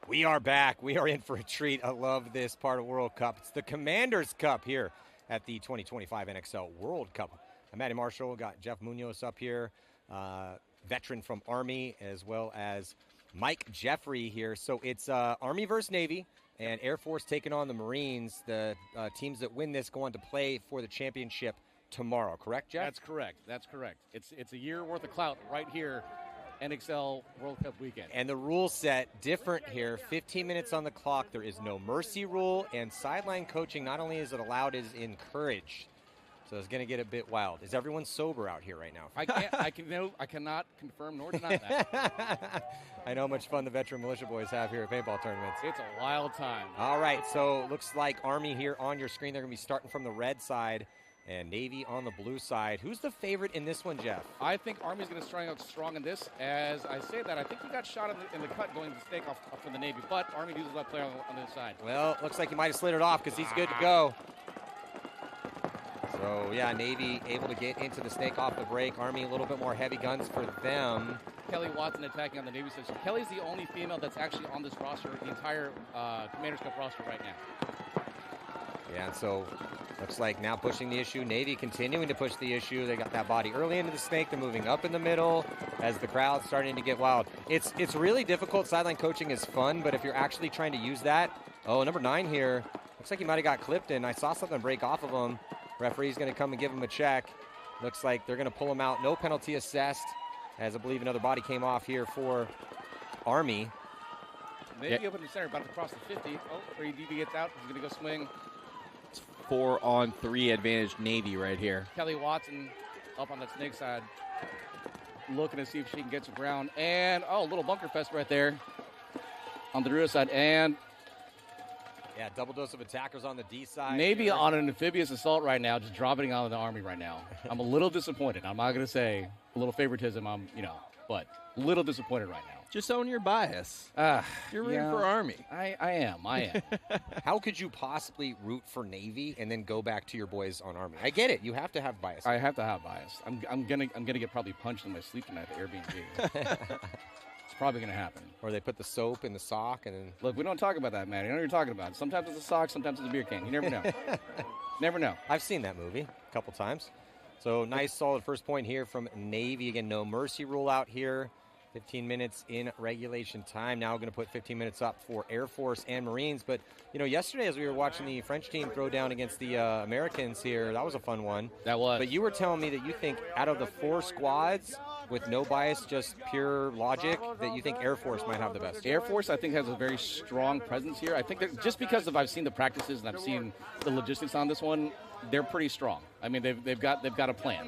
We are back. We are in for a treat. I love this part of World Cup. It's the Commander's Cup here at the 2025 NXL World Cup. I'm Matty Marshall. Got Jeff Munoz up here, veteran from Army, as well as Mike Jeffrey here. So it's Army versus Navy, and Air Force taking on the Marines. The teams that win this go on to play for the championship tomorrow. Correct, Jeff? That's correct. That's correct. It's a year worth of clout right here. NXL World Cup weekend. And the rule set different here. 15 minutes on the clock. There is no mercy rule, and sideline coaching not only is it allowed, it is encouraged. So it's going to get a bit wild. Is everyone sober out here right now? I cannot confirm nor deny that. I know how much fun the veteran militia boys have here at paintball tournaments. It's a wild time. All right, so looks like Army here on your screen. They're going to be starting from the red side and Navy on the blue side. Who's the favorite in this one, Jeff? I think Army's going to start out strong in this. As I say that, I think he got shot in the cut going to stake off from the Navy, but Army uses that player on the other side. Well, looks like he might have slid it off because he's good to go. So, yeah, Navy able to get into the snake off the break. Army a little bit more heavy guns for them. Kelly Watson attacking on the Navy side. So Kelly's the only female that's actually on this roster, the entire Commander's Cup roster right now. Yeah, and so looks like now pushing the issue. Navy continuing to push the issue. They got that body early into the snake. They're moving up in the middle as the crowd's starting to get wild. It's really difficult. Sideline coaching is fun, but if you're actually trying to use that, number 9 here, looks like he might have got clipped in. I saw something break off of him. Referee's going to come and give him a check. Looks like they're going to pull him out. No penalty assessed, as I believe another body came off here for Army. Navy up in the center, about to cross the 50. Oh, DB gets out. He's going to go swing. 4-on-3 advantage Navy right here. Kelly Watson up on that snake side, looking to see if she can get to ground. And, a little bunker fest right there on the rear side. And yeah, double dose of attackers on the D side. Navy on an amphibious assault right now, just dropping on the Army right now. I'm a little disappointed. I'm not going to say a little favoritism, but a little disappointed right now. Just own your bias. You're rooting for Army. I am. How could you possibly root for Navy and then go back to your boys on Army? I get it. You have to have bias. I have to have bias. I'm gonna get probably punched in my sleep tonight at the Airbnb. It's probably gonna happen. Or they put the soap in the sock and then look. We don't talk about that, man. You know what you're talking about. Sometimes it's a sock. Sometimes it's a beer can. You never know. Never know. I've seen that movie a couple times. So nice, solid first point here from Navy. Again, no mercy rule out here. 15 minutes in regulation time. Now going to put 15 minutes up for Air Force and Marines. But, yesterday as we were watching the French team throw down against the Americans here, that was a fun one. That was. But you were telling me that you think out of the 4 squads, with no bias, just pure logic, that you think Air Force might have the best. Air Force, I think, has a very strong presence here. I think that just because I've seen the practices and I've seen the logistics on this one, they're pretty strong. I mean, they've got a plan.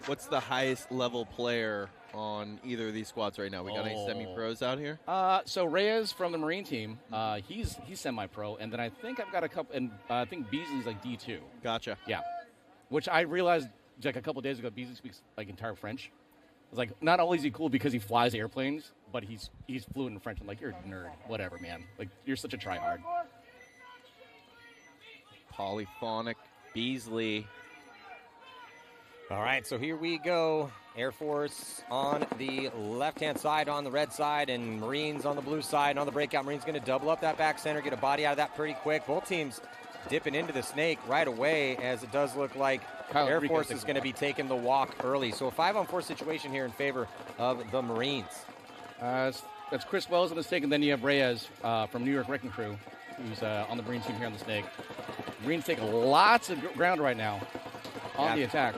What's the highest level player on either of these squads right now? We got any semi-pros out here? So Reyes from the Marine team, he's semi-pro, and then I think I've got a couple, and I think Beasley's like D2. Gotcha. Yeah, which I realized like a couple days ago, Beasley speaks like entire French. It's like not only is he cool because he flies airplanes, but he's fluent in French. I'm like, you're a nerd, whatever, man. Like you're such a tryhard. Polyphonic Beasley. All right, so here we go. Air Force on the left-hand side, on the red side, and Marines on the blue side. And on the breakout, Marines going to double up that back center, get a body out of that pretty quick. Both teams dipping into the snake right away, as it does look like Air Force is going to be taking the walk early. So a 5-on-4 situation here in favor of the Marines. That's Chris Wells on the snake, and then you have Reyes from New York Wrecking Crew, who's on the Marine team here on the snake. Marines take lots of ground right now on the attack.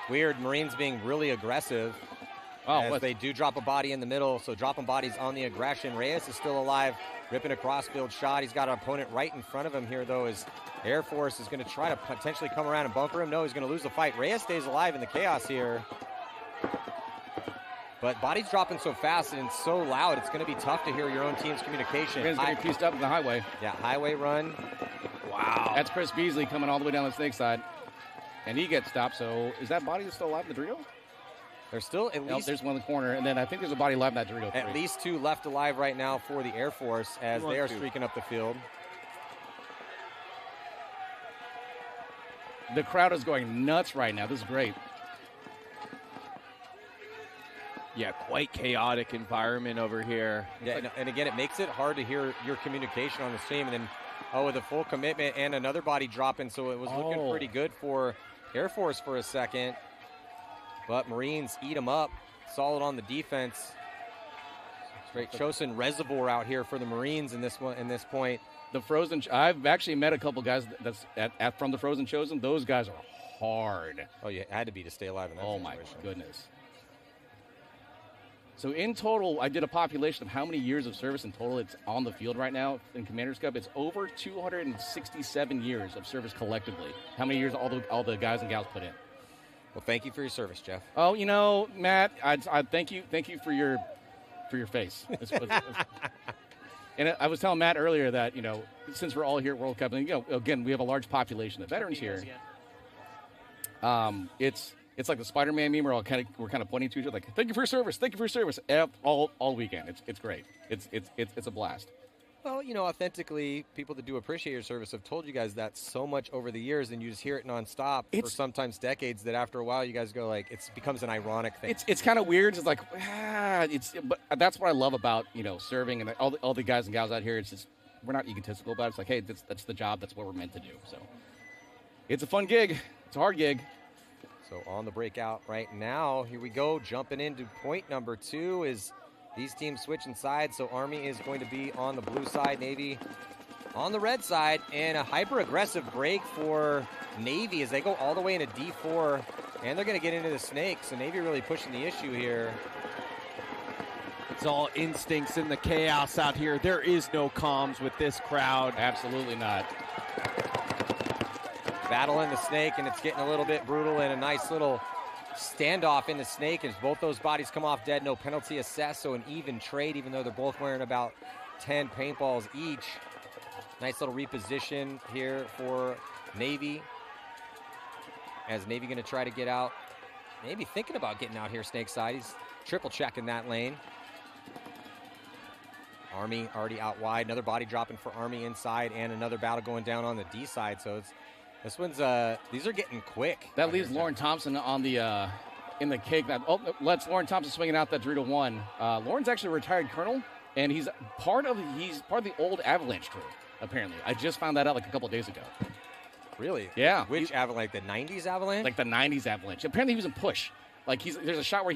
Weird, Marines being really aggressive. As they do drop a body in the middle, so dropping bodies on the aggression. Reyes is still alive, ripping a cross-field shot. He's got an opponent right in front of him here, though, as Air Force is going to try to potentially come around and bunker him. No, he's going to lose the fight. Reyes stays alive in the chaos here. But bodies dropping so fast and so loud, it's going to be tough to hear your own team's communication. He's going to be pieced up in the highway. Yeah, highway run. Wow. That's Chris Beasley coming all the way down the snake side. And he gets stopped, so is that body still alive in the Dorito? There's still at least... there's one in the corner, and then I think there's a body alive in that Dorito. At least 2 left alive right now for the Air Force as they are streaking up the field. The crowd is going nuts right now. This is great. Yeah, quite chaotic environment over here. Yeah, and again, it makes it hard to hear your communication on the stream. And then, with a full commitment and another body dropping, so it was looking pretty good for Air Force for a second. But Marines eat them up, solid on the defense. Straight Chosin reservoir out here for the Marines in this point. The Frozen. I've actually met a couple guys that's from the Frozen Chosen. Those guys are hard. Oh, you had to be to stay alive in that situation. My goodness. So in total, I did a population of how many years of service in total it's on the field right now in Commander's Cup. It's over 267 years of service collectively. How many years all the guys and gals put in? Well, thank you for your service, Jeff. Oh, Matt, I thank you for your face. And I was telling Matt earlier that since we're all here at World Cup, and again we have a large population of veterans here. It's like the Spider-Man meme where we're kind of pointing to each other like, thank you for your service, all weekend. It's great. It's a blast. Well, authentically, people that do appreciate your service have told you guys that so much over the years, and you just hear it nonstop for sometimes decades. That after a while, you guys go like, it becomes an ironic thing. It's kind of weird. It's like, but that's what I love about serving and all the guys and gals out here. It's just we're not egotistical about it. It's like, hey, that's the job. That's what we're meant to do. So it's a fun gig. It's a hard gig. So on the breakout right now, here we go. Jumping into point number 2 is these teams switching sides. So Army is going to be on the blue side, Navy on the red side, and a hyper-aggressive break for Navy as they go all the way into D4, and they're going to get into the snake. So Navy really pushing the issue here. It's all instincts in the chaos out here. There is no comms with this crowd. Absolutely not. Battle in the snake, and it's getting a little bit brutal, and a nice little standoff in the snake as both those bodies come off dead. No penalty assessed, so an even trade, even though they're both wearing about 10 paintballs each. Nice little reposition here for Navy, as Navy going to try to get out. Maybe thinking about getting out here snake side. He's triple checking that lane. Army already out wide. Another body dropping for Army inside, and another battle going down on the D side. So this one's these are getting quick. That leaves Lauren Thompson on the in the cake. Lets Lauren Thompson swinging out that 3-1. Lauren's actually a retired colonel, and he's part of the old Avalanche crew. Apparently, I just found that out like a couple of days ago. Really? Yeah. Which Avalanche? Like the '90s Avalanche? Like the '90s Avalanche. Apparently, he was in Push. Like there's a shot where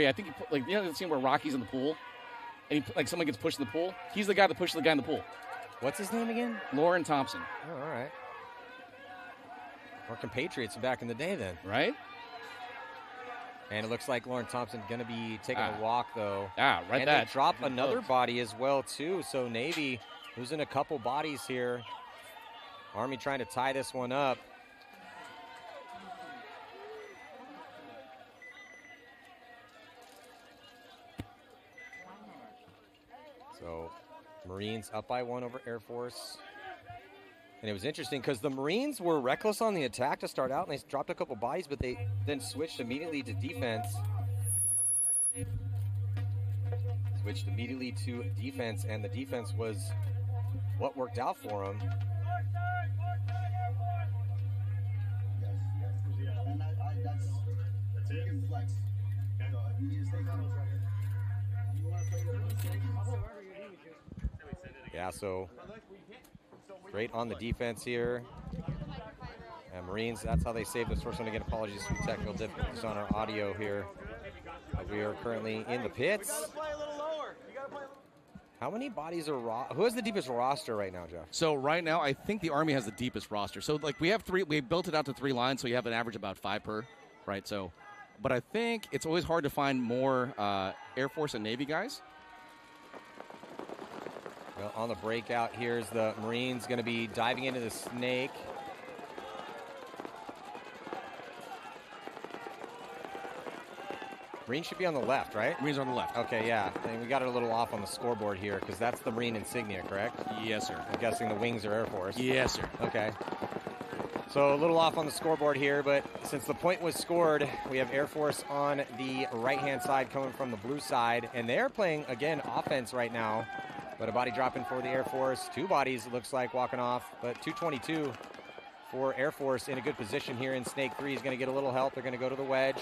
I think the scene where Rocky's in the pool, and someone gets pushed in the pool. He's the guy that pushes the guy in the pool. What's his name again? Lauren Thompson. Oh, all right. More compatriots back in the day then. Right? And it looks like Lauren Thompson going to be taking a walk, though. Right. And they drop another body as well, too. So Navy losing a couple bodies here. Army trying to tie this one up. So Marines up by 1 over Air Force. And it was interesting because the Marines were reckless on the attack to start out, and they dropped a couple bodies, but they then switched immediately to defense. And the defense was what worked out for them. Yeah, so great on the defense here. And Marines, that's how they saved us. First one, again, apologies for the technical difficulties on our audio here. We are currently in the pits. How many bodies are who has the deepest roster right now, Jeff? So right now, I think the Army has the deepest roster. So we have 3. We built it out to 3 lines, so you have an average about 5 per, right? So, but I think it's always hard to find more Air Force and Navy guys. Well, on the breakout, here's the Marines going to be diving into the snake. Marine should be on the left, right? Marines are on the left. Okay, yeah. And we got it a little off on the scoreboard here because that's the Marine insignia, correct? Yes, sir. I'm guessing the wings are Air Force. Yes, sir. Okay. So a little off on the scoreboard here, but since the point was scored, we have Air Force on the right-hand side coming from the blue side, and they're playing, again, offense right now. But a body dropping for the Air Force. 2 bodies, it looks like, walking off, but 222 for Air Force in a good position here in Snake 3. He's going to get a little help. They're going to go to the wedge.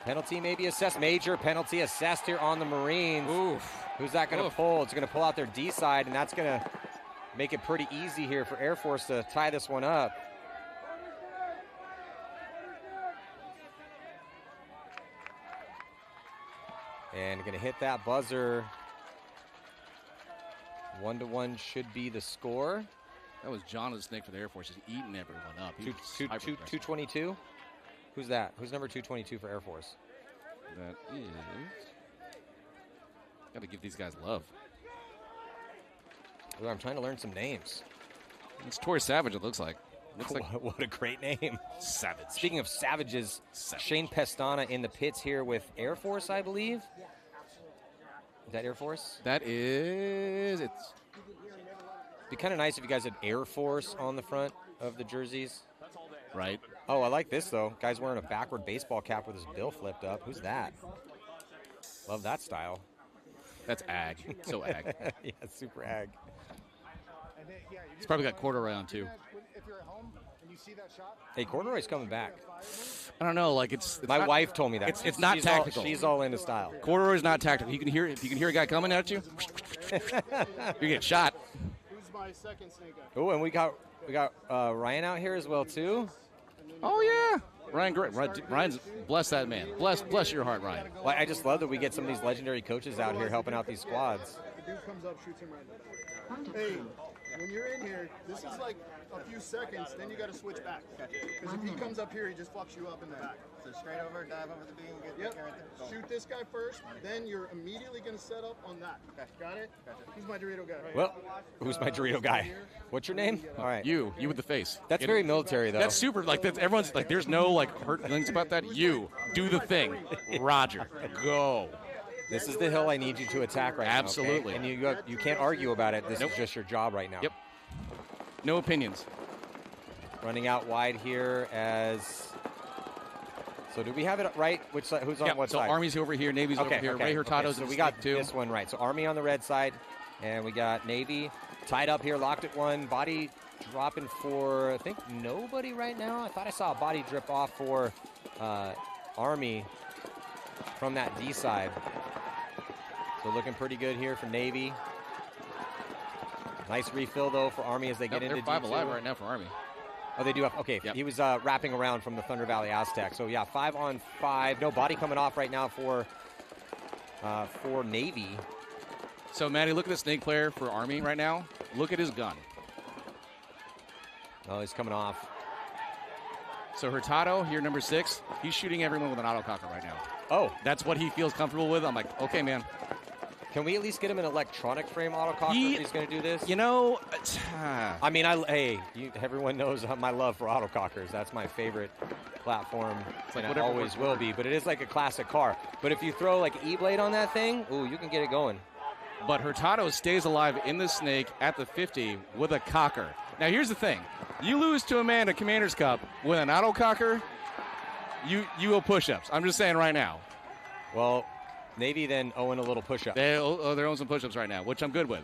Penalty maybe assessed. Major penalty assessed here on the Marines. Oof. Who's that going to pull? It's going to pull out their D side, and that's going to make it pretty easy here for Air Force to tie this one up. And going to hit that buzzer. 1-1 should be the score. That was John of the Snake for the Air Force, just eating everyone up. 222? Who's that? Who's number 222 for Air Force? That is... Got to give these guys love. Ooh, I'm trying to learn some names. It's Tori Savage, it looks like. What a great name. Savage. Speaking of Savages, Shane Pestana in the pits here with Air Force, I believe. Is that Air Force? That is... It'd be kind of nice if you guys had Air Force on the front of the jerseys. Right. Oh, I like this, though. Guy's wearing a backward baseball cap with his bill flipped up. Who's that? Love that style. That's ag. So ag. Yeah, super ag. He's probably got corduroy on, too. Hey, corduroy's coming back. I don't know. Like it's my not, wife told me that. It's not tactical. She's all into style. Corduroy's not tactical. You can hear if you can hear a guy coming at you, you get shot. Who's my second snake guy? Oh, and we got Ryan out here as well too. Oh yeah, Ryan great. Ryan's bless that man. Bless your heart, Ryan. Well, I just love that we get some of these legendary coaches out here helping out these squads. The dude comes up, shoots him right now. Hey, when you're in here, this is like a few seconds, then you got to switch back. Because if he comes up here, he just fucks you up in the back. So straight over, dive over the beam, get the carrot. Shoot this guy first, then you're immediately going to set up on that. Okay. Got it? Gotcha. Who's my Dorito guy? Well, who's my Dorito guy? What's your name? All right. You with the face. That's very military, though. That's super. Like that's, everyone's like, there's no like hurt feelings about that. You do the thing, Roger. Go. This is the hill I need you to attack right Absolutely. now. Okay? And you can't argue about it. This is just your job right now. Yep. No opinions. Running out wide here as. So do we have it right? Which side? Who's on what so side? So Army's over here, Navy's over here. Ray Hurtado's so we got this one right. So Army on the red side, and we got Navy tied up here, locked at one. Body dropping for I think nobody right now. I thought I saw a body drip off for Army from that D side. So looking pretty good here for Navy. Nice refill though for Army as they get into D2. They're 5 alive right now for Army. Oh, they do have, okay. Yep. He was wrapping around from the Thunder Valley Aztec. So, yeah, 5 on 5. No body coming off right now for Navy. So, Maddie, look at the snake player for Army right now. Look at his gun. Oh, he's coming off. So, Hurtado, here, number 6, he's shooting everyone with an autococker right now. Oh. That's what he feels comfortable with. I'm like, okay, man. Can we at least get him an electronic frame autococker if he's going to do this? You know, I mean, everyone knows my love for autocockers. That's my favorite platform. Like it always will be. But it is like a classic car. But if you throw like an E-blade on that thing, ooh, you can get it going. But Hurtado stays alive in the snake at the 50 with a cocker. Now, here's the thing. You lose to a man at Commander's Cup with an autococker, you owe push-ups. I'm just saying right now. Well, Navy then owing a little push-up. They're owing some push-ups right now, which I'm good with.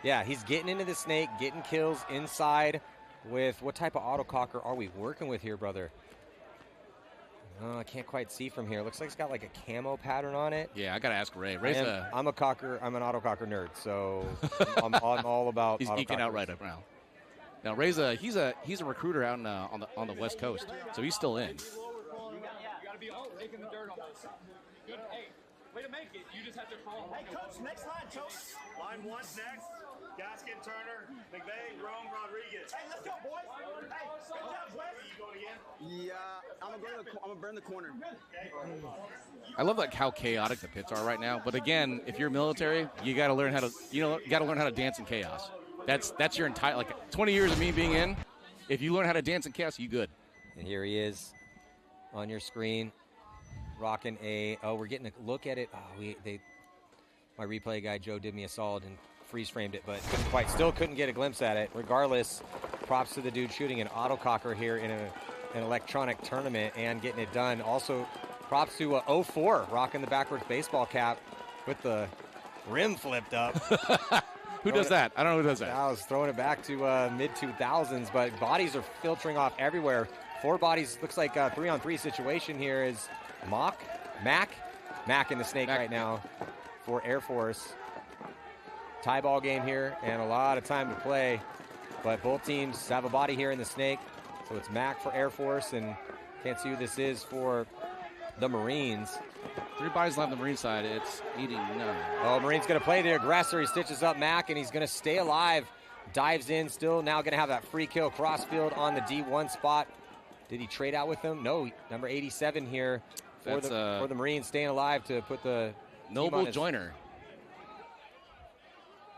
Yeah, he's getting into the snake, getting kills inside with what type of autococker are we working with here, brother? Oh, I can't quite see from here. Looks like it's got like a camo pattern on it. Yeah, I got to ask Ray. I'm an autococker nerd, so I'm all about He's geeking out right up now. Now, Ray's he's a recruiter out on the West Coast, so he's still in. You got to be taking the dirt on this. Good. Hey, way to make it. You just have to crawl. Hey, Coach, next line, Coach. Line 1's next. Gaskin, Turner, McVeigh, Rome, Rodriguez. Hey, let's go, boys. Hey, good job, Wes. You going again? Yeah, I'm gonna burn the corner. Okay. I love like how chaotic the pits are right now. But again, if you're military, you got to learn how to dance in chaos. That's your entire 20 years of me being in. If you learn how to dance in chaos, you good. And here he is on your screen. Rocking we're getting a look at it. My replay guy Joe did me a solid and freeze framed it, but still couldn't get a glimpse at it. Regardless, props to the dude shooting an autococker here in an electronic tournament and getting it done. Also, props to 04 rocking the backwards baseball cap with the rim flipped up. Who does that? I don't know who does that. I was throwing it back to mid-2000s, but bodies are filtering off everywhere. 4 bodies, looks like a 3-on-3 situation here as Mac in the snake right now for Air Force. Tie ball game here and a lot of time to play, but both teams have a body here in the snake. So it's Mac for Air Force, and can't see who this is for the Marines. 3 bodies left on the Marine side. It's 89. Oh, Marine's going to play the aggressor. He stitches up Mac, and he's going to stay alive. Dives in, still now going to have that free kill crossfield on the D1 spot. Did he trade out with him? No, number 87 here for the Marines, staying alive to put the Noble Joyner.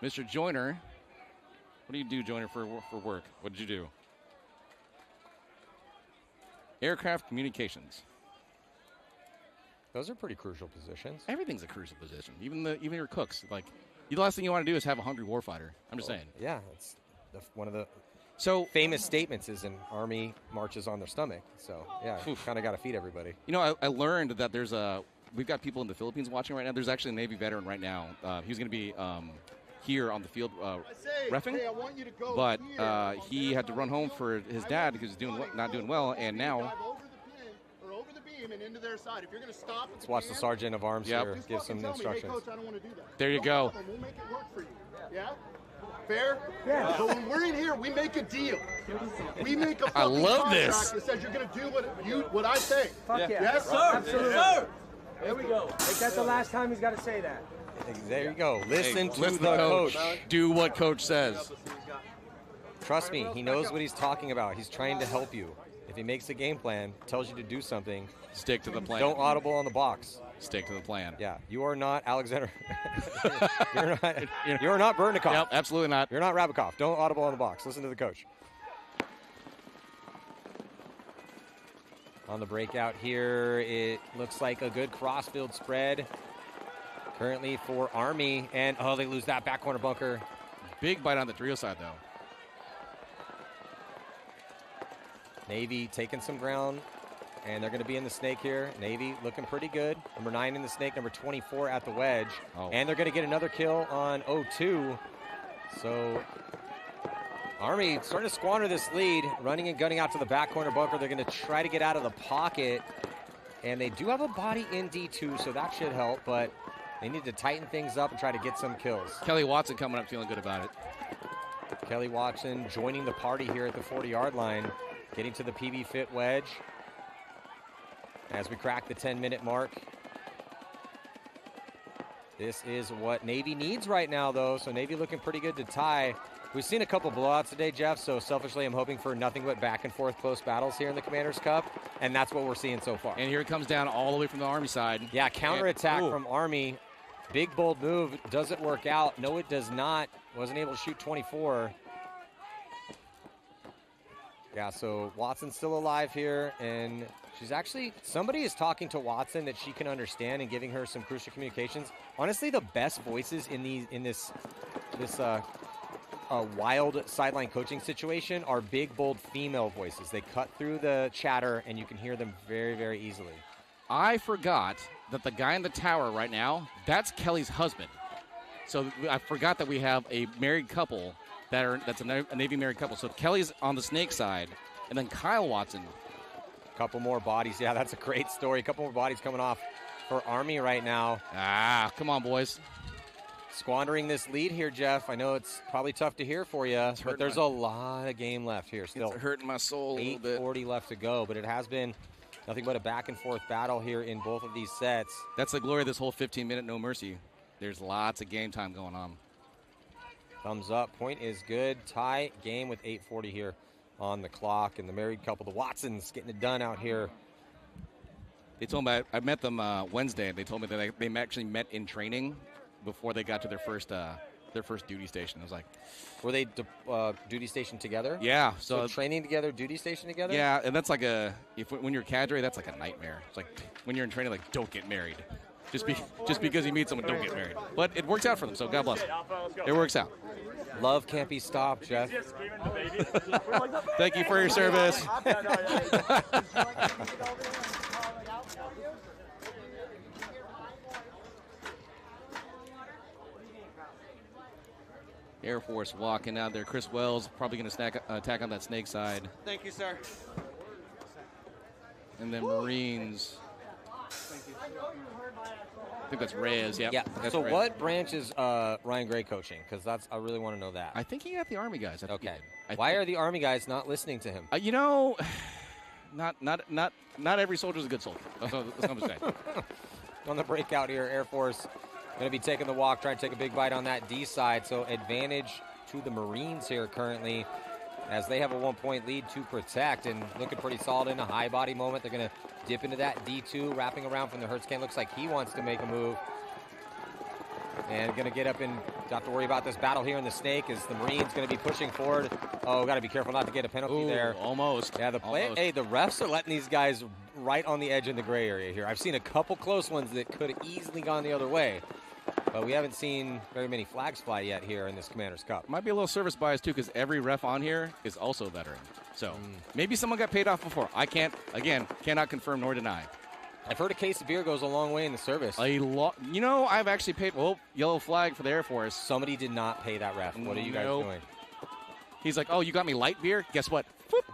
Mr. Joyner, what do you do, Joyner, for work? What did you do? Aircraft communications. Those are pretty crucial positions. Everything's a crucial position. Even your cooks. Like, the last thing you want to do is have a hungry warfighter. I'm just saying. Yeah, it's one of the famous statements is an Army marches on their stomach. So, yeah, kind of got to feed everybody. You know, I learned that we've got people in the Philippines watching right now. There's actually a Navy veteran right now. He's going to be here on the field reffing. But he had to run home for his dad because he's not doing well. And now... And into their side. If you're going to stop, let's watch the Sergeant of Arms here give some instructions. Hey, Coach, I don't want to do that. There you go. We'll make it work for you. Yeah? Fair? Yeah. But when we're in here, we make a deal. We make a fucking contract that says you're going to do what I say. Fuck yeah. Yes, sir. Absolutely. Sir. There we go. Like, that's the last time he's got to say that. There you go. Listen to the coach. Do what coach says. Trust me, he knows what he's talking about. He's trying to help you. If he makes a game plan, tells you to do something, stick to the plan. Don't audible on the box. Stick to the plan. Yeah, you are not Alexander. you're not Burnikov. Yep, absolutely not. You're not Rabikov. Don't audible on the box. Listen to the coach. On the breakout here, it looks like a good crossfield spread currently for Army, and they lose that back corner bunker. Big bite on the trio side though. Navy taking some ground, and they're going to be in the snake here. Navy looking pretty good. Number 9 in the snake, number 24 at the wedge. And they're going to get another kill on 0-2. So Army starting to squander this lead, running and gunning out to the back corner bunker. They're going to try to get out of the pocket, and they do have a body in D2, so that should help, but they need to tighten things up and try to get some kills. Kelly Watson coming up feeling good about it. Kelly Watson joining the party here at the 40-yard line. Getting to the PB fit wedge as we crack the 10-minute mark. This is what Navy needs right now, though, so Navy looking pretty good to tie. We've seen a couple blowouts today, Jeff, so selfishly I'm hoping for nothing but back-and-forth close battles here in the Commander's Cup, and that's what we're seeing so far. And here it comes down all the way from the Army side. Yeah, counterattack from Army. Big, bold move. Does it work out? No, it does not. Wasn't able to shoot 24. Yeah, so Watson's still alive here, and she's actually, somebody is talking to Watson that she can understand and giving her some crucial communications. Honestly, the best voices in this wild sideline coaching situation are big, bold female voices. They cut through the chatter, and you can hear them very, very easily. I forgot that the guy in the tower right now, that's Kelly's husband. So I forgot that we have a married couple that's a Navy married couple. So Kelly's on the snake side, and then Kyle Watson. Couple more bodies. Yeah, that's a great story. A couple more bodies coming off for Army right now. Come on, boys. Squandering this lead here, Jeff. I know it's probably tough to hear for you, but there's a lot of game left here still. It's hurting my soul a little bit. 8:40 left to go, but it has been nothing but a back-and-forth battle here in both of these sets. That's the glory of this whole 15-minute No Mercy. There's lots of game time going on. Thumbs up. Point is good. Tie game with 8:40 here on the clock. And the married couple, the Watsons, getting it done out here. They told me, I met them Wednesday, and they told me that they actually met in training before they got to their first duty station. I was like, were they duty station together? Yeah. So training together, duty station together? Yeah, and that's like when you're a cadre, that's like a nightmare. It's like when you're in training, like, don't get married. Just because you meet someone, don't get married. But it works out for them, so God bless them. It works out. Love can't be stopped, Jeff. Thank you for your service. Air Force walking out there. Chris Wells probably going to attack on that snake side. Thank you, sir. And then Marines I think that's Reyes. Yep. Yeah. That's So Reyes. what branch is Ryan Gray coaching? Because I really want to know that. I think he got the Army guys. Okay. Why are the Army guys not listening to him? You know, not every soldier's a good soldier. That's what I'm saying. On the breakout here, Air Force going to be taking the walk, trying to take a big bite on that D side. So advantage to the Marines here currently, as they have a 1-point lead to protect, and looking pretty solid in a high body moment. They're going to dip into that D2, wrapping around from the Hertz can. Looks like he wants to make a move. And going to get up and have to worry about this battle here in the snake as the Marines going to be pushing forward. Oh, got to be careful not to get a penalty there. Almost. Yeah, the play. Hey, the refs are letting these guys right on the edge in the gray area here. I've seen a couple close ones that could have easily gone the other way. But we haven't seen very many flags fly yet here in this Commander's Cup. Might be a little service bias, too, because every ref on here is also a veteran. So maybe someone got paid off before. I cannot confirm nor deny. I've heard a case of beer goes a long way in the service. You know, I've actually paid, yellow flag for the Air Force. Somebody did not pay that ref. What are you guys doing? He's like, oh, you got me light beer? Guess what? Whoop.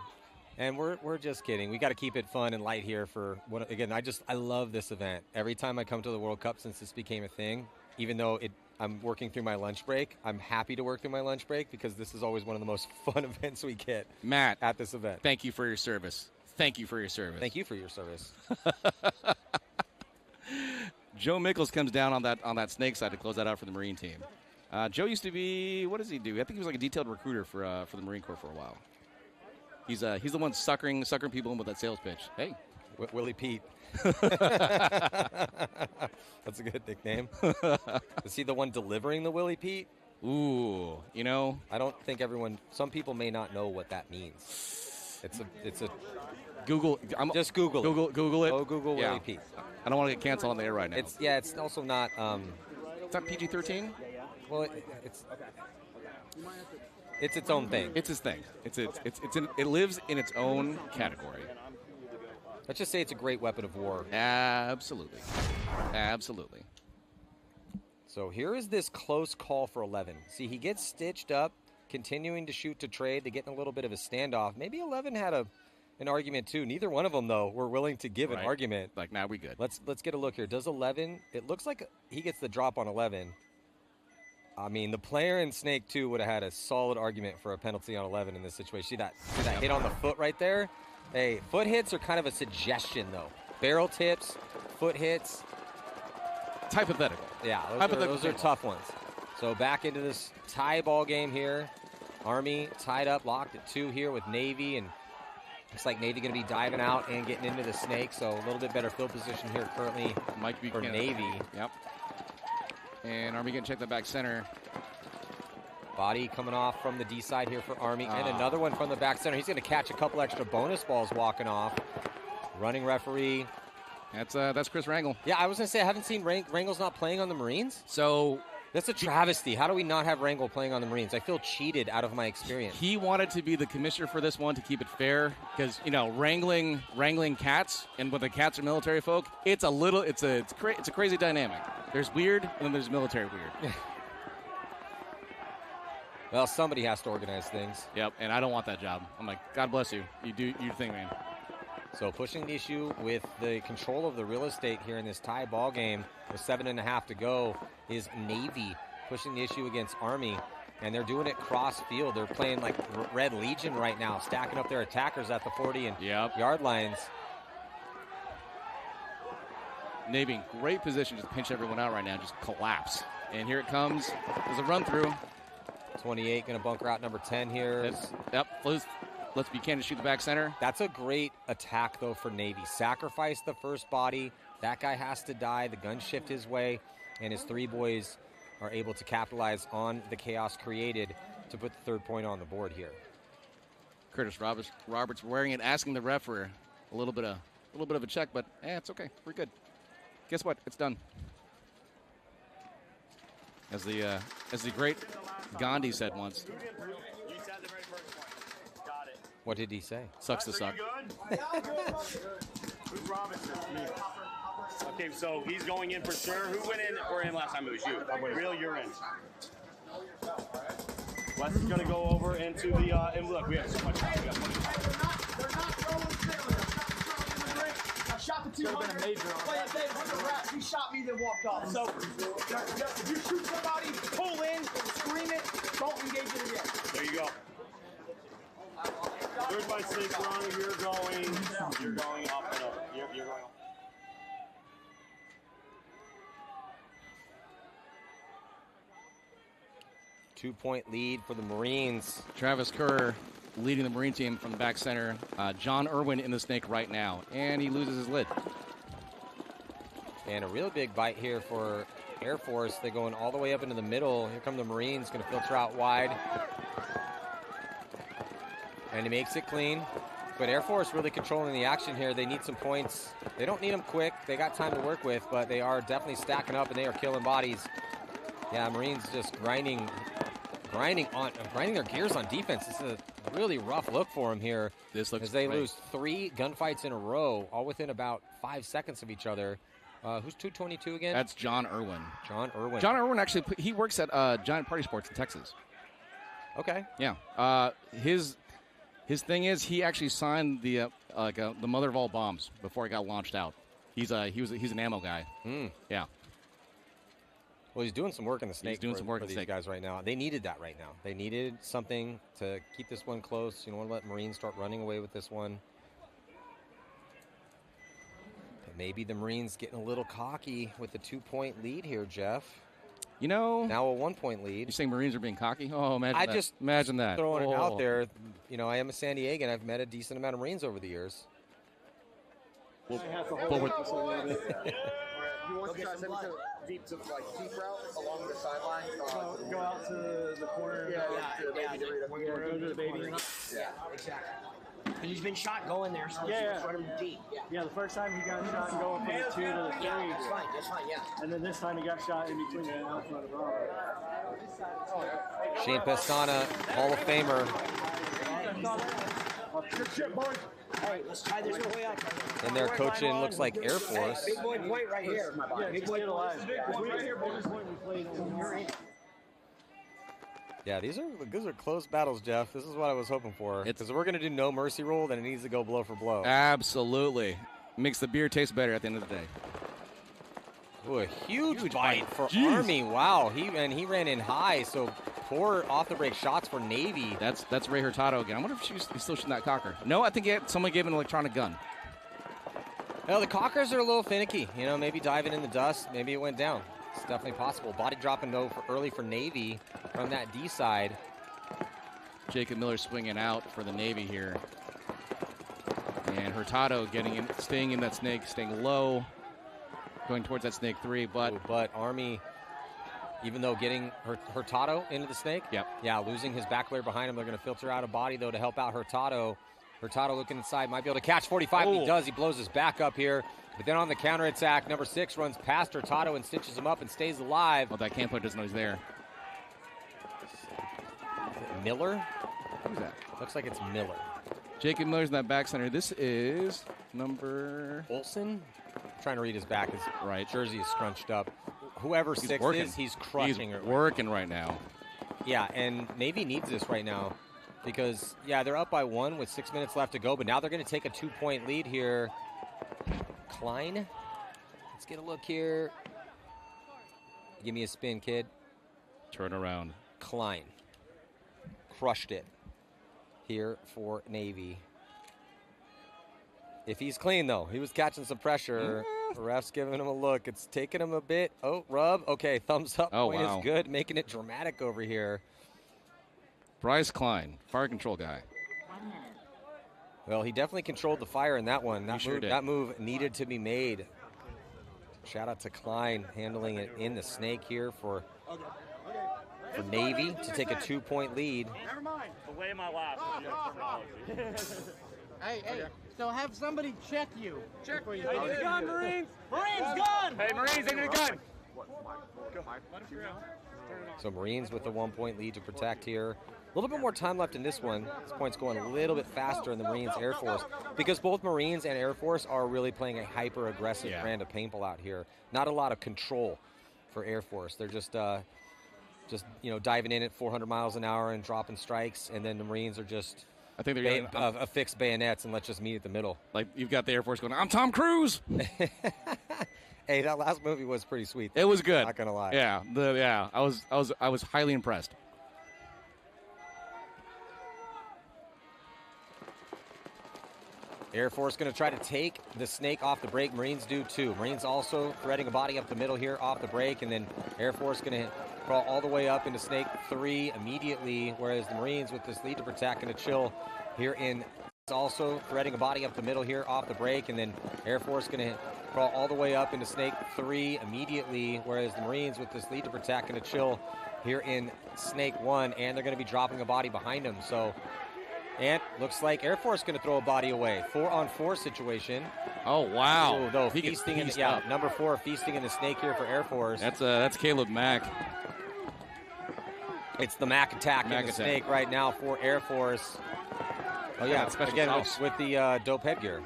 And we're just kidding. We got to keep it fun and light here for what, again, I love this event. Every time I come to the World Cup since this became a thing, even though I'm working through my lunch break, I'm happy to work through my lunch break because this is always one of the most fun events we get. Matt, at this event. Thank you for your service. Thank you for your service. Thank you for your service. Joe Mickles comes down on that snake side to close that out for the Marine team. Joe used to be, what does he do? I think he was like a detailed recruiter for the Marine Corps for a while. He's the one suckering people in with that sales pitch. Hey, Willie Pete. That's a good nickname. Is he the one delivering the Willie Pete? Ooh, you know, I don't think some people may not know what that means. It's a Google. Just Google it. Google it. Oh, Google Willie Pete. I don't want to get canceled on the air right now. It's also not. It's not PG-13. Well, it's its own thing. It's his thing. It lives in its own category. Let's just say it's a great weapon of war. Absolutely. So here is this close call for 11. See, he gets stitched up, continuing to shoot to trade. They get in a little bit of a standoff. Maybe 11 had an argument too. Neither one of them, though, were willing to give an argument. Like, now we good. Let's get a look here. Does 11? It looks like he gets the drop on 11. I mean, the player in Snake 2 would have had a solid argument for a penalty on 11 in this situation. See that hit on the foot right there? Hey, foot hits are kind of a suggestion, though. Barrel tips, foot hits. It's hypothetical. Yeah, those are tough ones. So back into this tie ball game here. Army tied up, locked at 2 here with Navy, and looks like Navy going to be diving out and getting into the snake. So a little bit better field position here currently for Navy. Yep. And Army going to check the back center. Body coming off from the D side here for Army. And another one from the back center. He's going to catch a couple extra bonus balls walking off. Running referee. That's Chris Rangel. Yeah, I was going to say, I haven't seen Rangel's not playing on the Marines. So that's a travesty. How do we not have Rangel playing on the Marines? I feel cheated out of my experience. He wanted to be the commissioner for this one to keep it fair because, you know, wrangling cats, and when the cats are military folk, it's a crazy dynamic. There's weird, and then there's military weird. Well, somebody has to organize things. Yep, and I don't want that job. I'm like, God bless you. You do your thing, man. So pushing the issue with the control of the real estate here in this tie ball game with 7.5 to go is Navy pushing the issue against Army. And they're doing it cross field. They're playing like Red Legion right now, stacking up their attackers at the 40 and yard lines. Navy in great position to pinch everyone out right now, just collapse. And here it comes. There's a run through. 28 going to bunker out number 10 here. Let's Buchanan shoot the back center. That's a great attack, though, for Navy. Sacrifice the first body. That guy has to die. The guns shift his way, and his 3 boys are able to capitalize on the chaos created to put the 3rd point on the board here. Curtis Roberts wearing it, asking the ref for a little bit of a check, but it's okay. We're good. Guess what? It's done. As the great Gandhi said once. What did he say? Sucks to suck. Who's Robinson? Me. Okay, so he's going in for sure. Who went in or in last time? It was you. Real, you're in. Wes is going to go over into the, and look, we have so much time. We got plenty of time. shot the 200. Been a major on But if they went the rap, he shot me, then walked off. So if you shoot somebody, pull in, scream it, don't engage it again. There you go. Third by 6, Ronnie, you're going up and up. You're going up. 2-point lead for the Marines. Travis Kerr leading the Marine team from the back center. John Irwin in the snake right now, and he loses his lid. And a real big bite here for Air Force. They're going all the way up into the middle. Here come the Marines, going to filter out wide. And he makes it clean. But Air Force really controlling the action here. They need some points. They don't need them quick. They got time to work with, but they are definitely stacking up, and they are killing bodies. Yeah, Marines just grinding their gears on defense. This is a really rough look for them here. This looks as they great. lose 3 gunfights in a row, all within about 5 seconds of each other. Who's 222 again? That's John Irwin. John Irwin. John Irwin actually, he works at Giant Party Sports in Texas. Okay. Yeah. His thing is he actually signed the mother of all bombs before it got launched out. He's an ammo guy. Yeah. Well, he's doing some work in the snake. He's doing some work for in the these snake. guys right now. They needed that right now. They needed something to keep this one close. You don't want to let Marines start running away with this one. But maybe the Marines getting a little cocky with the 2-point lead here, Jeff. You know, now a 1-point lead. You're saying Marines are being cocky? Oh, imagine I that. just imagine that. Throwing it out there. You know, I am a San Diegan. I've met a decent amount of Marines over the years. He wants to try to send me to deep route along the sideline. Go out to the corner. Go to the baby. Yeah, exactly. Because he's been shot going there, so let's run him deep. Yeah, the first time he got shot going from the 2 to the 3. Yeah, that's fine, yeah. And then this time he got shot in between the Alpha and the Bravo. Shane Pestana, Hall of Famer. Good shit, boy. Hey, let's try this way up. And they're coaching, looks like Air Force. Big boy point right here. Big boy alive. Yeah, these are close battles, Jeff. This is what I was hoping for. Because if we're going to do no mercy rule, then it needs to go blow for blow. Absolutely. Makes the beer taste better at the end of the day. Ooh, a huge bite for Army. Wow, he ran in high, so poor off-the-break shots for Navy. That's Ray Hurtado again. I wonder if he's still shooting that cocker. No, I think someone gave him an electronic gun. No, the cockers are a little finicky. You know, maybe diving in the dust, maybe it went down. It's definitely possible. Body dropping though early for Navy from that D side. Jacob Miller swinging out for the Navy here. And Hurtado staying in that snake, staying low, going towards that snake 3. But Army, even though getting Hurtado into the snake, yeah, losing his back layer behind him, they're going to filter out a body though to help out Hurtado. Hurtado looking inside, might be able to catch 45. He does. He blows his back up here. But then on the counterattack, number 6 runs past Hurtado and stitches him up and stays alive. Well, that camp player doesn't know he's there. Is it Miller? Who's that? Looks like it's Miller. Jacob Miller's in that back center. This is number... Olsen? I'm trying to read his back. His jersey is scrunched up. Whoever He's 6 working. is, he's crushing He's it. working right now. Yeah, and Navy needs this right now. Because, yeah, they're up by 1 with 6 minutes left to go. But now they're going to take a 2-point lead here. Klein. Let's get a look here. Give me a spin, kid. Turn around. Klein. Crushed it here for Navy. If he's clean, though. He was catching some pressure. The ref's giving him a look. It's taking him a bit. Oh, rub. Okay, thumbs up. Oh, point wow. is good. Making it dramatic over here. Bryce Klein, fire control guy. Well, he definitely controlled the fire in that one. That move needed to be made. Shout out to Klein handling it in the snake here for Navy to take a 2-point lead. Never mind. Delay my lap. Hey, so have somebody check you. Check for you. Hey, need a gun, Marines! Marines, gun! Hey, Marines, they need a gun! So Marines with the 1-point lead to protect here. A little bit more time left in this one. This point's going a little bit faster in the Marines Air Force because both Marines and Air Force are really playing a hyper-aggressive brand of paintball out here. Not a lot of control for Air Force. They're just diving in at 400 miles an hour and dropping strikes, and then the Marines are just I think they're affix bayonets and let's just meet at the middle. Like you've got the Air Force going, I'm Tom Cruise. Hey, that last movie was pretty sweet. It was good. Not gonna lie. Yeah, I was highly impressed. Air Force going to try to take the snake off the break. Marines do too. Marines also threading a body up the middle here off the break, and then Air Force going to crawl all the way up into snake 3 immediately, whereas the Marines with this lead to protect going to chill here in also threading a body up the middle here off the break, and then Air Force going to crawl all the way up into snake 3 immediately, whereas the Marines with this lead to protect going to chill here in snake 1, and they're going to be dropping a body behind them. So, and looks like Air Force going to throw a body away. 4-on-4 situation. Oh, wow. So, though, feasting in number 4 feasting in the snake here for Air Force. That's Caleb Mack. It's the Mack attack in the snake right now for Air Force. Oh, yeah, again with the dope headgear.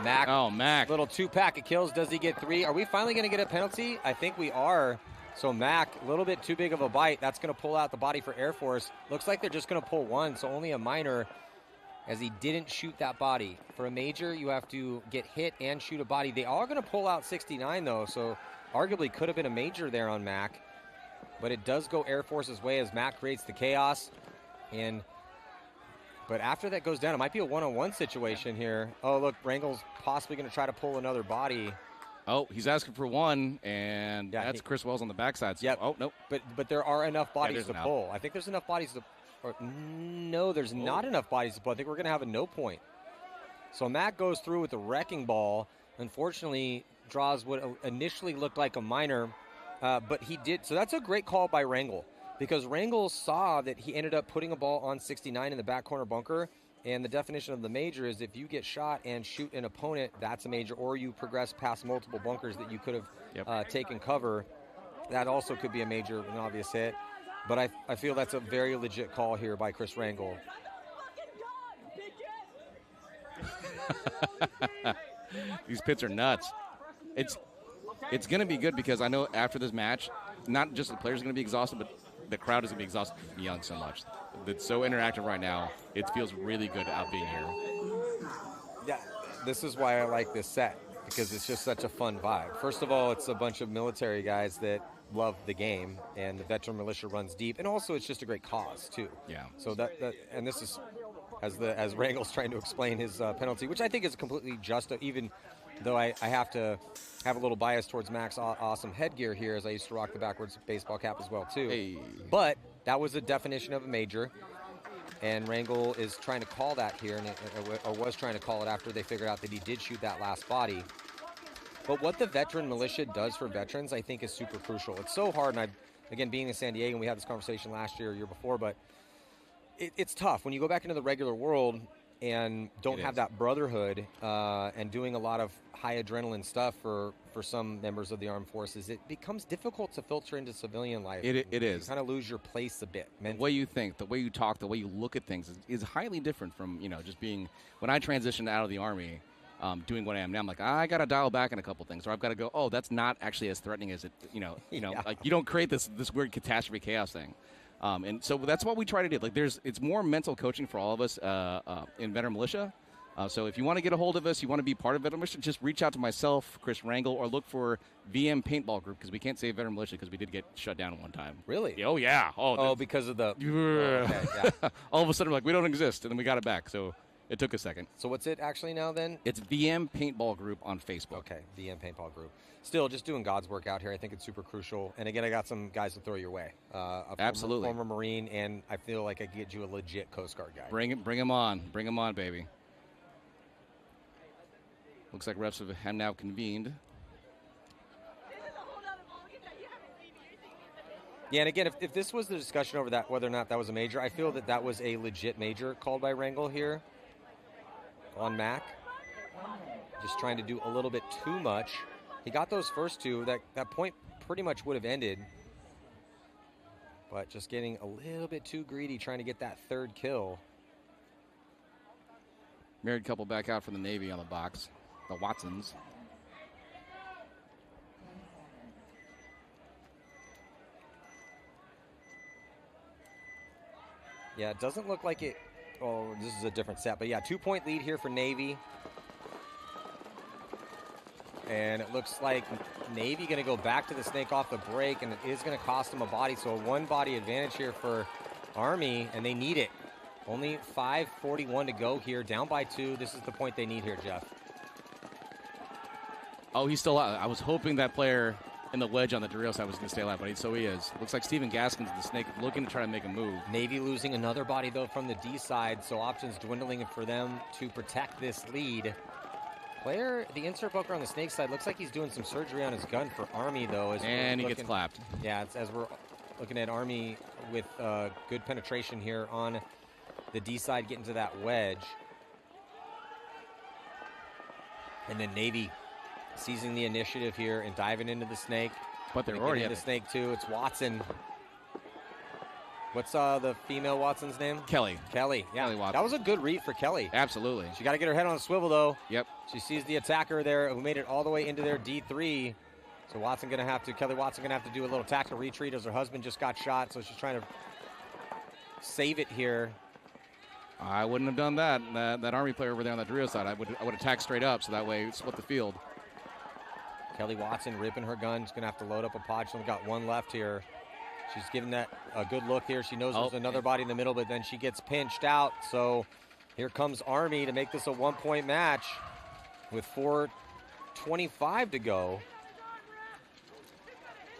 Mack. Oh, Mack. Little 2-pack of kills. Does he get 3? Are we finally going to get a penalty? I think we are. So Mack, a little bit too big of a bite. That's going to pull out the body for Air Force. Looks like they're just going to pull 1, so only a minor, as he didn't shoot that body. For a major, you have to get hit and shoot a body. They are going to pull out 69, though, so arguably could have been a major there on Mack. But it does go Air Force's way as Mack creates the chaos. But after that goes down, it might be a 1-on-1 situation here. Oh, look, Rangel's possibly going to try to pull another body. Oh, he's asking for 1, and that's Chris Wells on the backside. So, yep. Oh, nope. But there are enough bodies to pull. I think there's enough bodies to no, there's not enough bodies to pull. I think we're going to have a no point. So Matt goes through with the wrecking ball. Unfortunately, draws what initially looked like a minor, but he did. So that's a great call by Rangel, because Rangel saw that he ended up putting a ball on 69 in the back corner bunker. And the definition of the major is if you get shot and shoot an opponent, that's a major, or you progress past multiple bunkers that you could have taken cover. That also could be a major, an obvious hit. But I feel that's a very legit call here by Chris Rangel. These pits are nuts. It's going to be good, because I know after this match, not just the players are going to be exhausted, but the crowd is going to be exhausted from Young so much. It's so interactive right now. It feels really good out being here. Yeah, this is why I like this set, because it's just such a fun vibe. First of all, it's a bunch of military guys that love the game, and the veteran militia runs deep, and also it's just a great cause too. Yeah. So that and this is as Rangel's trying to explain his penalty, which I think is completely just, even though I have to have a little bias towards Mack's awesome headgear here, as I used to rock the backwards baseball cap as well too. Hey. But that was a definition of a major, and Rangel is trying to call that here, or was trying to call it after they figured out that he did shoot that last body. But what the veteran militia does for veterans, I think, is super crucial. It's so hard, and again, being in San Diego, and we had this conversation last year or year before, but it's tough when you go back into the regular world and don't have that brotherhood and doing a lot of high adrenaline stuff for some members of the armed forces. It becomes difficult to filter into civilian life. It is. You kind of lose your place a bit. The way you think, the way you talk, the way you look at things is highly different from, just being, when I transitioned out of the Army, doing what I am now, I'm like, I got to dial back in a couple things, or I've got to go, oh, that's not actually as threatening as it, like you don't create this weird catastrophe chaos thing. And so that's what we try to do. Like, it's more mental coaching for all of us in veteran militia. So if you want to get a hold of us, you want to be part of veteran militia, just reach out to myself, Chris Rangel, or look for VM Paintball Group, because we can't say veteran militia because we did get shut down one time. Really? Oh, yeah. Oh, because of the... okay, yeah. All of a sudden, we're like, we don't exist, and then we got it back. So it took a second. So what's it actually now then? It's VM Paintball Group on Facebook. Okay, VM Paintball Group. Still, just doing God's work out here. I think it's super crucial. And again, I got some guys to throw your way. Absolutely. Former Marine, and I feel like I could get you a legit Coast Guard guy. Bring him on. Bring him on, baby. Looks like refs have now convened. Yeah, and again, if this was the discussion over that, whether or not that was a major, I feel that was a legit major called by Rangel here on Mack. Just trying to do a little bit too much. He got those first two. That point pretty much would have ended. But just getting a little bit too greedy, trying to get that third kill. Married couple back out from the Navy on the box. The Watsons. Yeah, it doesn't look like it. Oh, this is a different set. But yeah, 2-point lead here for Navy. And it looks like Navy going to go back to the snake off the break, and it is going to cost them a body. So a 1-body advantage here for Army, and they need it. Only 5:41 to go here, down by 2. This is the point they need here, Jeff. Oh, he's still out. I was hoping that player in the wedge on the Doreo side was going to stay alive, but so he is. Looks like Steven Gaskin's the snake looking to try to make a move. Navy losing another body, though, from the D side, so options dwindling for them to protect this lead. Player, the insert poker on the snake side, looks like he's doing some surgery on his gun for Army, though. And he gets clapped. Yeah, it's, as we're looking at Army with good penetration here on the D side, getting to that wedge. And then Navy seizing the initiative here and diving into the snake. But they're already in the snake, too. It's Watson. What's the female Watson's name? Kelly. Kelly, yeah. Kelly Watson. That was a good read for Kelly. Absolutely. She got to get her head on a swivel, though. Yep. She sees the attacker there who made it all the way into their D3. So Kelly Watson going to have to do a little tactical retreat as her husband just got shot. So she's trying to save it here. I wouldn't have done that. That Army player over there on the Doreo side, I would attack straight up so that way split the field. Kelly Watson ripping her gun. She's going to have to load up a pod. She's only got one left here. She's giving that a good look here. She knows there's another body in the middle, but then she gets pinched out. So here comes Army to make this a 1-point match with 4:25 to go.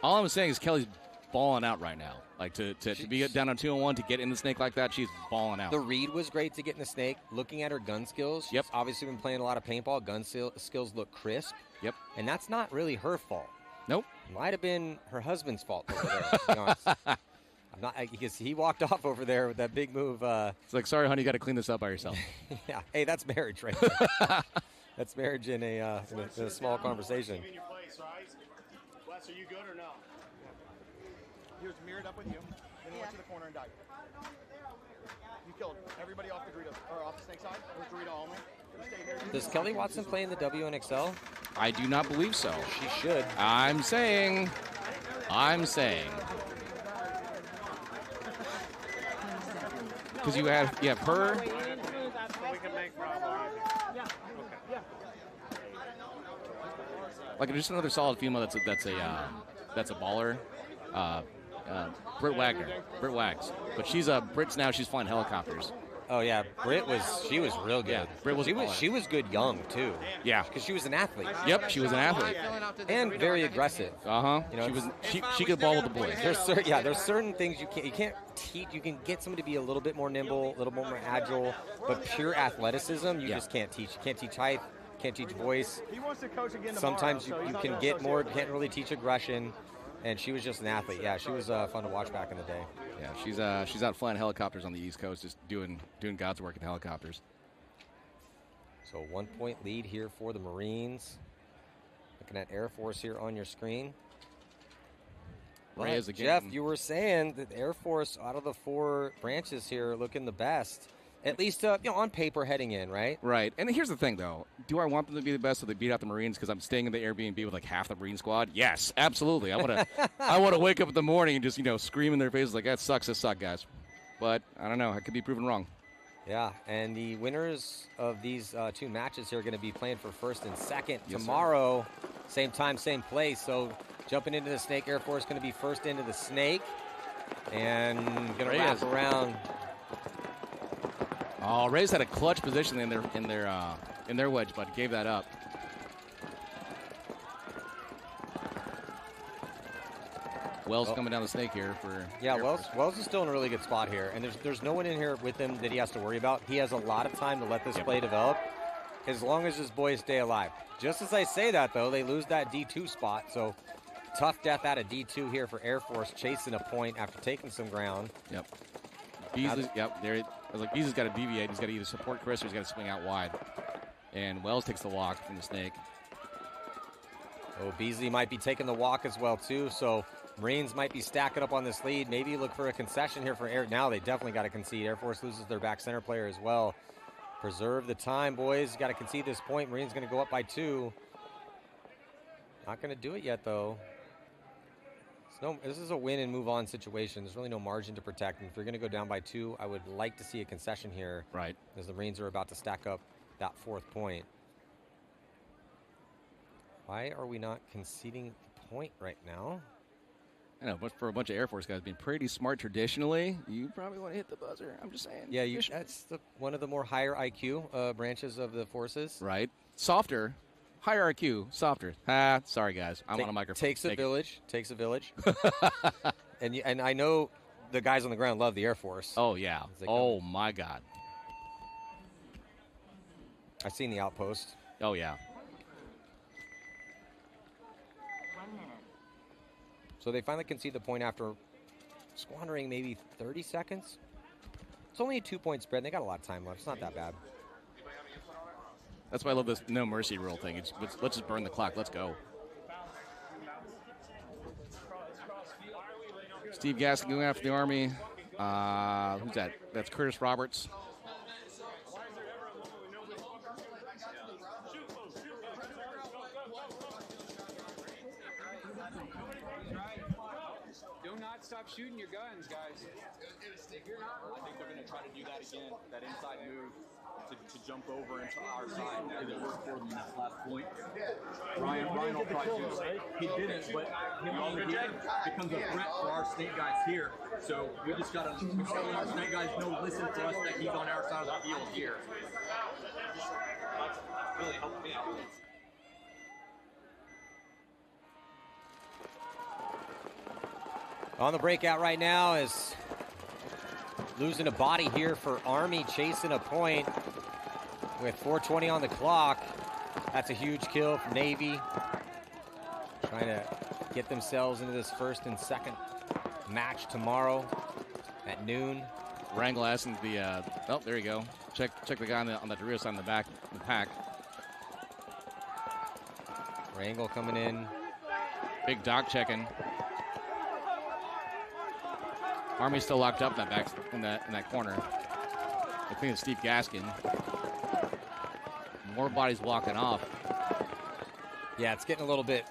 All I'm saying is Kelly's balling out right now. Like to be down on 2-1 to get in the snake like that, she's balling out. The read was great to get in the snake. Looking at her gun skills, she's obviously been playing a lot of paintball. Gun skills look crisp. Yep. And that's not really her fault. Nope. Might have been her husband's fault over there, to be honest. I'm not, because he walked off over there with that big move. It's like, sorry, honey, you got to clean this up by yourself. Yeah. Hey, that's marriage right there. That's marriage in a small conversation. In your place, right? Wes, are you good or no? He was mirrored up with you, then he went to the corner and died. You killed everybody off the Dorito, or off the snake side, or Dorito only. Does Kelly Watson play in the WNXL? I do not believe so. She should. I'm saying. Because you have her. So we can make Bravo. Like just another solid female that's a baller. Britt Wagner. Britt Wags. But she's Britt's now. She's flying helicopters. Oh yeah, she was real good. Yeah, Britt was she was good young too. Yeah, because she was an athlete. Yep, she was an athlete and very aggressive. You know, she could ball with the boys. There's certain things you can't teach. You can get somebody to be a little bit more nimble, a little more agile, but pure athleticism you just can't teach. You can't teach height, can't teach voice. He wants to coach again Sometimes you can get more, can't really teach aggression. And she was just an athlete. Yeah, she was fun to watch back in the day. Yeah, she's out flying helicopters on the East Coast, just doing God's work in helicopters. So 1-point lead here for the Marines. Looking at Air Force here on your screen. But Jeff, you were saying that Air Force, out of the 4 branches here, looking the best. At least, on paper heading in, right? Right. And here's the thing, though. Do I want them to be the best so they beat out the Marines because I'm staying in the Airbnb with like half the Marine squad? Yes, absolutely. I want to wake up in the morning and just, scream in their faces like, that sucks, guys. But I don't know. I could be proven wrong. Yeah, and the winners of these 2 matches here are going to be playing for first and second tomorrow. Sir. Same time, same place. So jumping into the snake, Air Force going to be first into the snake. And going to wrap around. Oh, Ray's had a clutch position in their wedge, but gave that up. Wells coming down the snake here for. Yeah, Wells is still in a really good spot here, and there's no one in here with him that he has to worry about. He has a lot of time to let this play develop, as long as his boys stay alive. Just as I say that, though, they lose that D2 spot, so tough death out of D2 here for Air Force, chasing a point after taking some ground. Yep. Beasley, there. I was like, Beasley's got to deviate. He's got to either support Chris or he's got to swing out wide. And Wells takes the walk from the snake. Oh, Beasley might be taking the walk as well, too. So Marines might be stacking up on this lead. Maybe look for a concession here for Air. Now they definitely got to concede. Air Force loses their back center player as well. Preserve the time, boys. Got to concede this point. Marines going to go up by 2. Not going to do it yet, though. This is a win and move on situation. There's really no margin to protect. And if you're going to go down by 2, I would like to see a concession here. Right. As the Marines are about to stack up that 4th point. Why are we not conceding the point right now? I know, but for a bunch of Air Force guys being pretty smart traditionally, you probably want to hit the buzzer. I'm just saying. Yeah, that's one of the more higher IQ branches of the forces. Right. Softer. Higher IQ, softer. Sorry, guys. I'm on a microphone. Takes a village. Takes a village. and I know the guys on the ground love the Air Force. Oh, yeah. Oh, my God. I've seen the outpost. Oh, yeah. So they finally concede the point after squandering maybe 30 seconds. It's only a 2-point spread. And they got a lot of time left. It's not that bad. That's why I love this no mercy rule thing. Let's just burn the clock. Let's go. Steve Gaskin going after the Army. Who's that? That's Curtis Roberts. Do not stop shooting your guns, guys. I think they're going to try to do that again, that inside move to jump over into our side. Because it worked for them in that last point. Ryan will probably do it. He didn't, but him over here becomes a threat for our snake guys here. So we just got to let our snake guys know, listen to us, that he's on our side of the field here. That's really helped me out. On the breakout right now is losing a body here for Army, chasing a point with 4:20 on the clock. That's a huge kill for Navy. Trying to get themselves into this 1st and 2nd match tomorrow at noon. Wrangle asking the, oh, there you go. Check the guy on the Dorito side in the back, the pack. Wrangle coming in. Big Doc checking. Army's still locked up in that corner. I think it's Steve Gaskin. More bodies walking off. Yeah, it's getting a little bit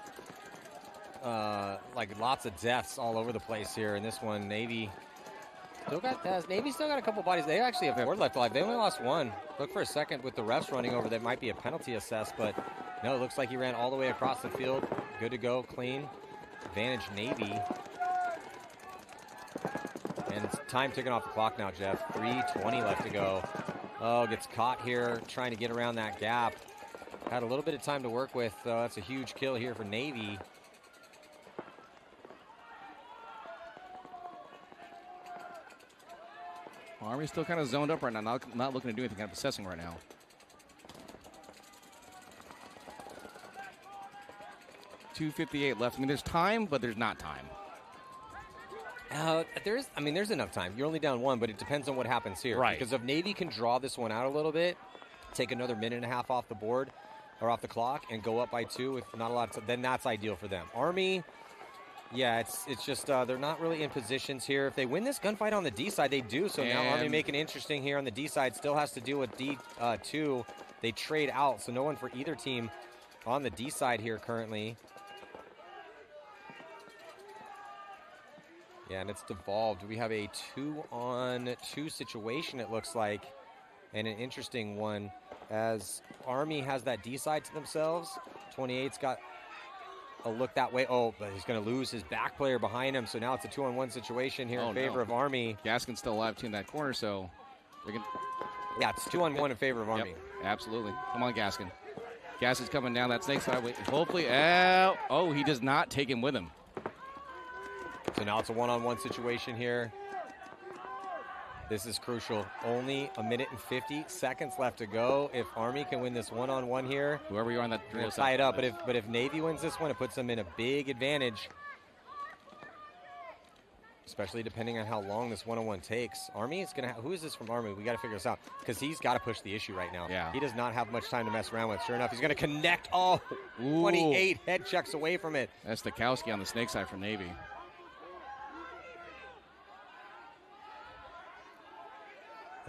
like lots of deaths all over the place here. In this one, Navy still got a couple bodies. They actually have 4 left alive. They only lost 1. Look for a second with the refs running over. That might be a penalty assessed, but no, it looks like he ran all the way across the field. Good to go, clean. Advantage Navy. And it's time ticking off the clock now, Jeff. 3:20 left to go. Oh, gets caught here trying to get around that gap. Had a little bit of time to work with. That's a huge kill here for Navy. Army's still kind of zoned up right now, not looking to do anything, kind of assessing right now. 2:58 left. I mean, there's time, but there's not time. There's enough time. You're only down 1, but it depends on what happens here. Right. Because if Navy can draw this one out a little bit, take another 1.5 minutes off the board or off the clock and go up by 2 with not a lot of time, then that's ideal for them. Army, yeah, it's just they're not really in positions here. If they win this gunfight on the D side, they do. So now Army making it interesting here on the D side. Still has to deal with D2. They trade out, so no one for either team on the D side here currently. Yeah, and it's devolved. We have a 2-on-2 situation, it looks like, and an interesting one as Army has that D side to themselves. 28's got a look that way. Oh, but he's going to lose his back player behind him, so now it's a 2-on-1 situation here in favor of Army. Gaskin's still alive too in that corner, so we can. Yeah, it's 2-on-1 in favor of Army. Yep, absolutely. Come on, Gaskin. Gaskin's coming down that snake side. Hopefully, he does not take him with him. So now it's a 1-on-1 situation here. This is crucial. Only 1 minute and 50 seconds left to go. If Army can win this 1-on-1 here, whoever you're on that, we'll tie it up. But if Navy wins this one, it puts them in a big advantage. Especially depending on how long this 1-on-1 takes. Army is going to who is this from Army? We got to figure this out because he's got to push the issue right now. Yeah. He does not have much time to mess around with. Sure enough, he's going to connect. Oh, 28 head checks away from it. That's Stakowski on the snake side from Navy.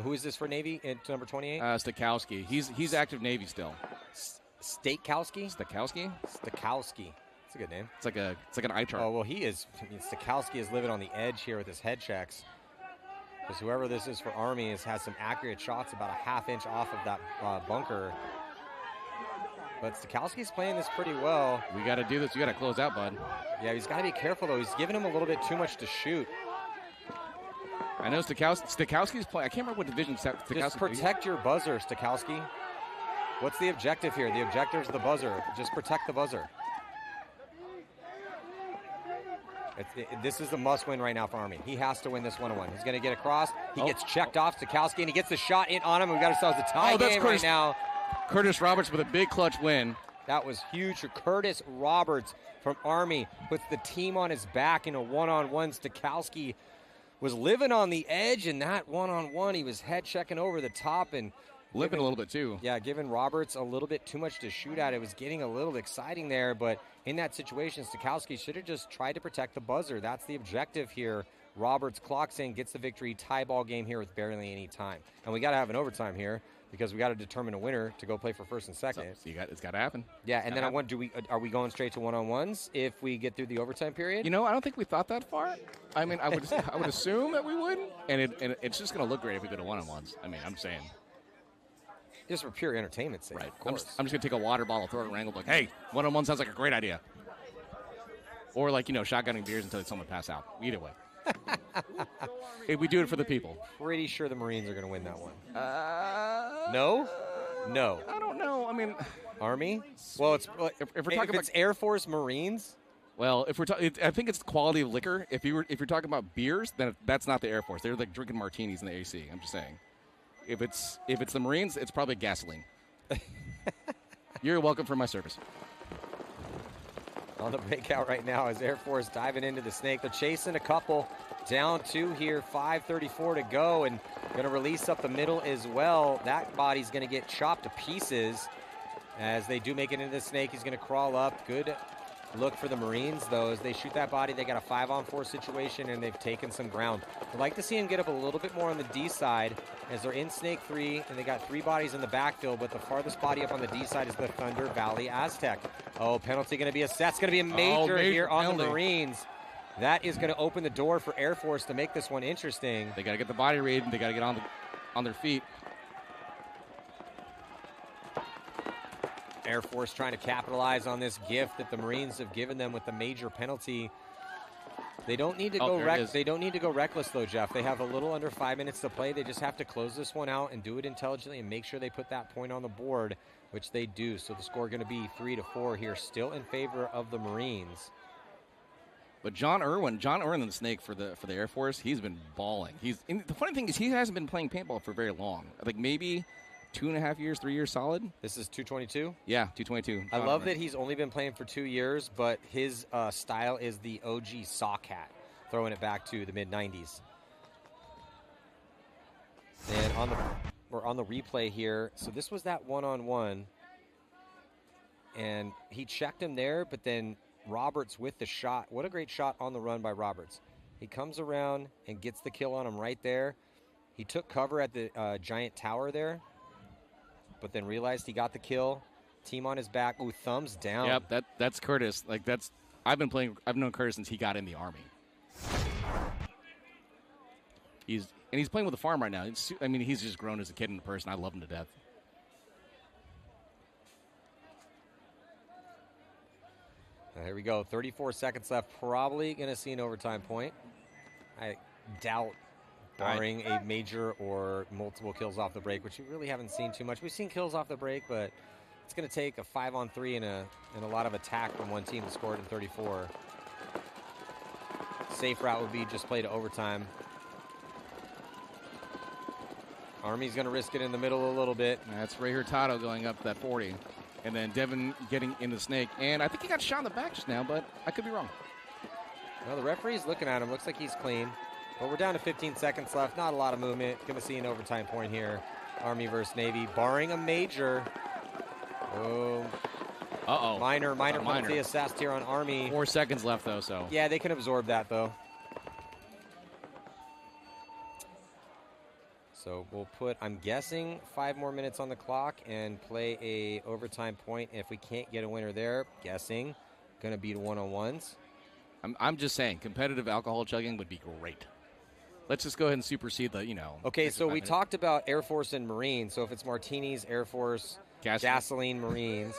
Who is this for Navy at number 28? Stakowski. He's active Navy still. Stakowski? Stakowski? Stakowski. a good name. It's like an eye chart. Oh, well, he is. I mean, Stikowski is living on the edge here with his head checks. Because whoever this is for Army has some accurate shots about a half-inch off of that bunker. But Stikowski's playing this pretty well. We got to do this. You got to close out, bud. Yeah, he's got to be careful, though. He's giving him a little bit too much to shoot. I know Stikowski's playing. I can't remember what division Stikowski. Just protect your buzzer, Stikowski. What's the objective here? The objective is the buzzer. Just protect the buzzer. This is a must-win right now for Army. He has to win this one-on-one. He's going to get across. He gets checked off, Stikowski, and he gets the shot in on him. We've got ourselves a tie game right now. Curtis Roberts with a big clutch win. That was huge. Curtis Roberts from Army puts the team on his back in a one-on-one. Stikowski was living on the edge in that one-on-one. He was head checking over the top and limping a little bit too. Yeah, giving Roberts a little bit too much to shoot at. It was getting a little exciting there, but in that situation, Stikowski should have just tried to protect the buzzer. That's the objective here. Roberts clocks in, gets the victory, tie ball game here with barely any time. And we got to have an overtime here because we got to determine a winner to go play for first and second. So it's got to happen. Yeah, and then I wonder, are we going straight to one-on-ones if we get through the overtime period? You know, I don't think we thought that far. I mean, I would assume that we would, and it's just going to look great if we go to one-on-ones. I mean, I'm saying. Just for pure entertainment's sake, right. Of course. I'm just going to take a water bottle, throw it at Wrangle, like, hey, one-on-one sounds like a great idea. Or like, shotgunning beers until someone pass out. Either way. Hey, we do it for the people. Pretty sure the Marines are going to win that one. No? No. I don't know. I mean, Army? Well, if we're talking about Air Force Marines. Well, if we're talking, I think it's quality of liquor. If you're talking about beers, then that's not the Air Force. They're like drinking martinis in the AC. I'm just saying. If it's the Marines, it's probably gasoline. You're welcome for my service. On the breakout right now is Air Force diving into the snake. They're chasing a couple. Down 2 here, 5:34 to go, and going to release up the middle as well. That body's going to get chopped to pieces as they do make it into the snake. He's going to crawl up. Good look for the Marines, though, as they shoot that body. They got a 5-on-4 situation, and they've taken some ground. I'd like to see him get up a little bit more on the D side as they're in snake 3, and they got 3 bodies in the backfield, but the farthest body up on the D side is the Thunder Valley Aztec. Oh, penalty going to be that's going to be a major here on penalty. The Marines. That is going to open the door for Air Force to make this one interesting. They got to get the body read, and they got to get on their feet. Air Force trying to capitalize on this gift that the Marines have given them with the major penalty. They don't need to They don't need to go reckless though, Jeff. They have a little under 5 minutes to play. They just have to close this one out and do it intelligently and make sure they put that point on the board, which they do. So the score going to be 3-4 here, still in favor of the Marines. But John Irwin in the snake for the Air Force, he's been balling. The funny thing is he hasn't been playing paintball for very long. Like maybe 2.5 years, 3 years solid. This is 222? Yeah, 222. I love that he's only been playing for 2 years, but his style is the OG sock hat, throwing it back to the mid-90s. And we're on the replay here. So this was that one-on-one. And he checked him there, but then Roberts with the shot. What a great shot on the run by Roberts. He comes around and gets the kill on him right there. He took cover at the giant tower there, but then realized he got the kill. Team on his back. Ooh, thumbs down. Yep, that's Curtis. I've known Curtis since he got in the Army. He's playing with the farm right now. He's just grown as a kid and a person. I love him to death. Here we go. 34 seconds left. Probably going to see an overtime point. I doubt, barring a major or multiple kills off the break, which we really haven't seen too much. We've seen kills off the break, but it's going to take a 5-on-3 and a lot of attack from one team to score it in 34. Safe route would be just play to overtime. Army's going to risk it in the middle a little bit. That's Ray Hurtado going up that 40. And then Devin getting in the snake. And I think he got shot in the back just now, but I could be wrong. Well, the referee's looking at him. Looks like he's clean. But we're down to 15 seconds left. Not a lot of movement. Going to see an overtime point here. Army versus Navy, barring a major. Oh. Uh-oh. Minor penalty assessed here on Army. 4 seconds left, though, so. Yeah, they can absorb that, though. So we'll put, I'm guessing, 5 more minutes on the clock and play a overtime point. If we can't get a winner there, guessing, going to be one-on-ones. I'm just saying, competitive alcohol chugging would be great. Let's just go ahead and supersede the, Okay, so we talked about Air Force and Marine. So if it's martinis, Air Force, gasoline Marines,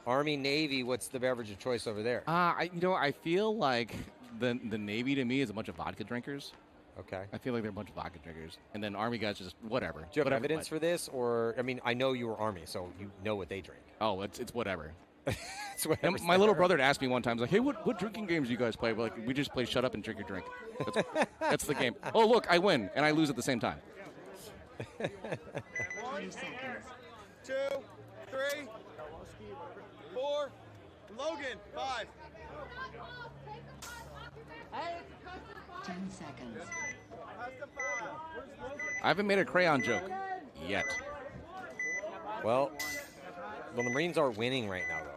Army, Navy, what's the beverage of choice over there? I feel like the Navy to me is a bunch of vodka drinkers. Okay. I feel like they're a bunch of vodka drinkers. And then Army guys just whatever. Do you have evidence for this? Or, I know you were Army, so you know what they drink. Oh, it's whatever. And my little brother asked me one time, he's like, hey, what drinking games do you guys play? We're like, we just play shut up and drink your drink. That's the game. Oh, look, I win, and I lose at the same time. 1, 2, 3, 4, Logan, 5. 10 seconds. I haven't made a crayon joke yet. Well, the Marines are winning right now, though.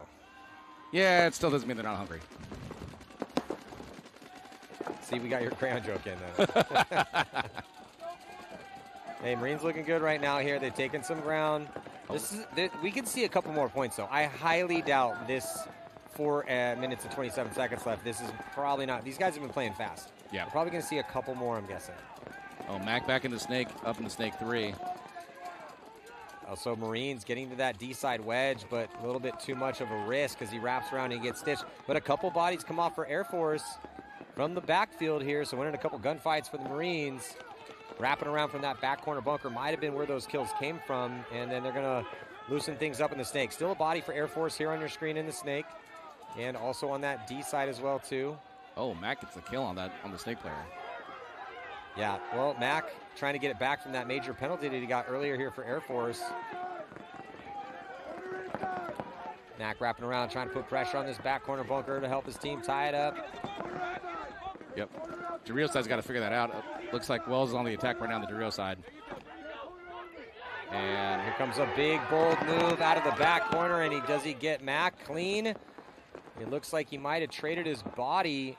Yeah, it still doesn't mean they're not hungry. See, we got your crayon joke in then. Hey, Marines looking good right now here. They've taken some ground. We can see a couple more points, though. I highly doubt this 4 minutes and 27 seconds left. This is probably not. These guys have been playing fast. Yeah. We're probably going to see a couple more, I'm guessing. Oh, Mac back into snake, up in the snake 3. Also, Marines getting to that D-side wedge, but a little bit too much of a risk as he wraps around and gets stitched. But a couple bodies come off for Air Force from the backfield here, so winning a couple gunfights for the Marines. Wrapping around from that back corner bunker might have been where those kills came from, and then they're going to loosen things up in the snake. Still a body for Air Force here on your screen in the snake, and also on that D-side as well, too. Oh, Mac gets the kill on the snake player. Yeah, well, Mac trying to get it back from that major penalty that he got earlier here for Air Force. Mac wrapping around, trying to put pressure on this back corner bunker to help his team tie it up. Yep. Dario side's got to figure that out. Looks like Wells is on the attack right now on the Dario side. And here comes a big, bold move out of the back corner, and does he get Mac clean? It looks like he might have traded his body.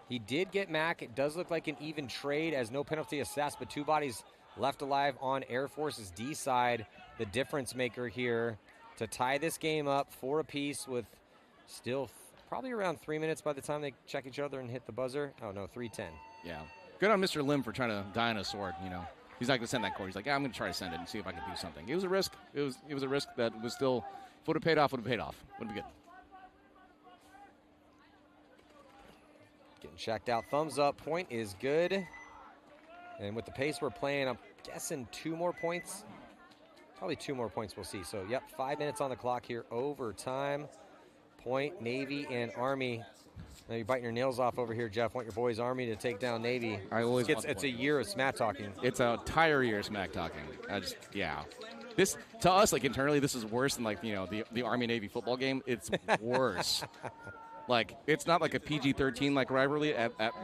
He did get Mac. It does look like an even trade as no penalty assessed, but 2 bodies left alive on Air Force's D side. The difference maker here to tie this game up 4 apiece with still probably around 3 minutes by the time they check each other and hit the buzzer. Oh, no, 3:10. Yeah. Good on Mr. Lim for trying to die on a sword, He's not going to send that cord. He's like, yeah, I'm going to try to send it and see if I can do something. It was a risk. It was a risk that was still, if it would have paid off, would have paid off. Would be good. Getting checked out. Thumbs up. Point is good. And with the pace we're playing, I'm guessing 2 more points. Probably 2 more points we'll see. So, yep, 5 minutes on the clock here. Overtime. Point, Navy, and Army. Now you're biting your nails off over here, Jeff. Want your boys Army to take down Navy. I always it's a year of smack talking. It's an entire year of smack talking. This, to us, like, internally, this is worse than, like, the Army-Navy football game. It's worse. Like, it's not like a PG-13 like rivalry.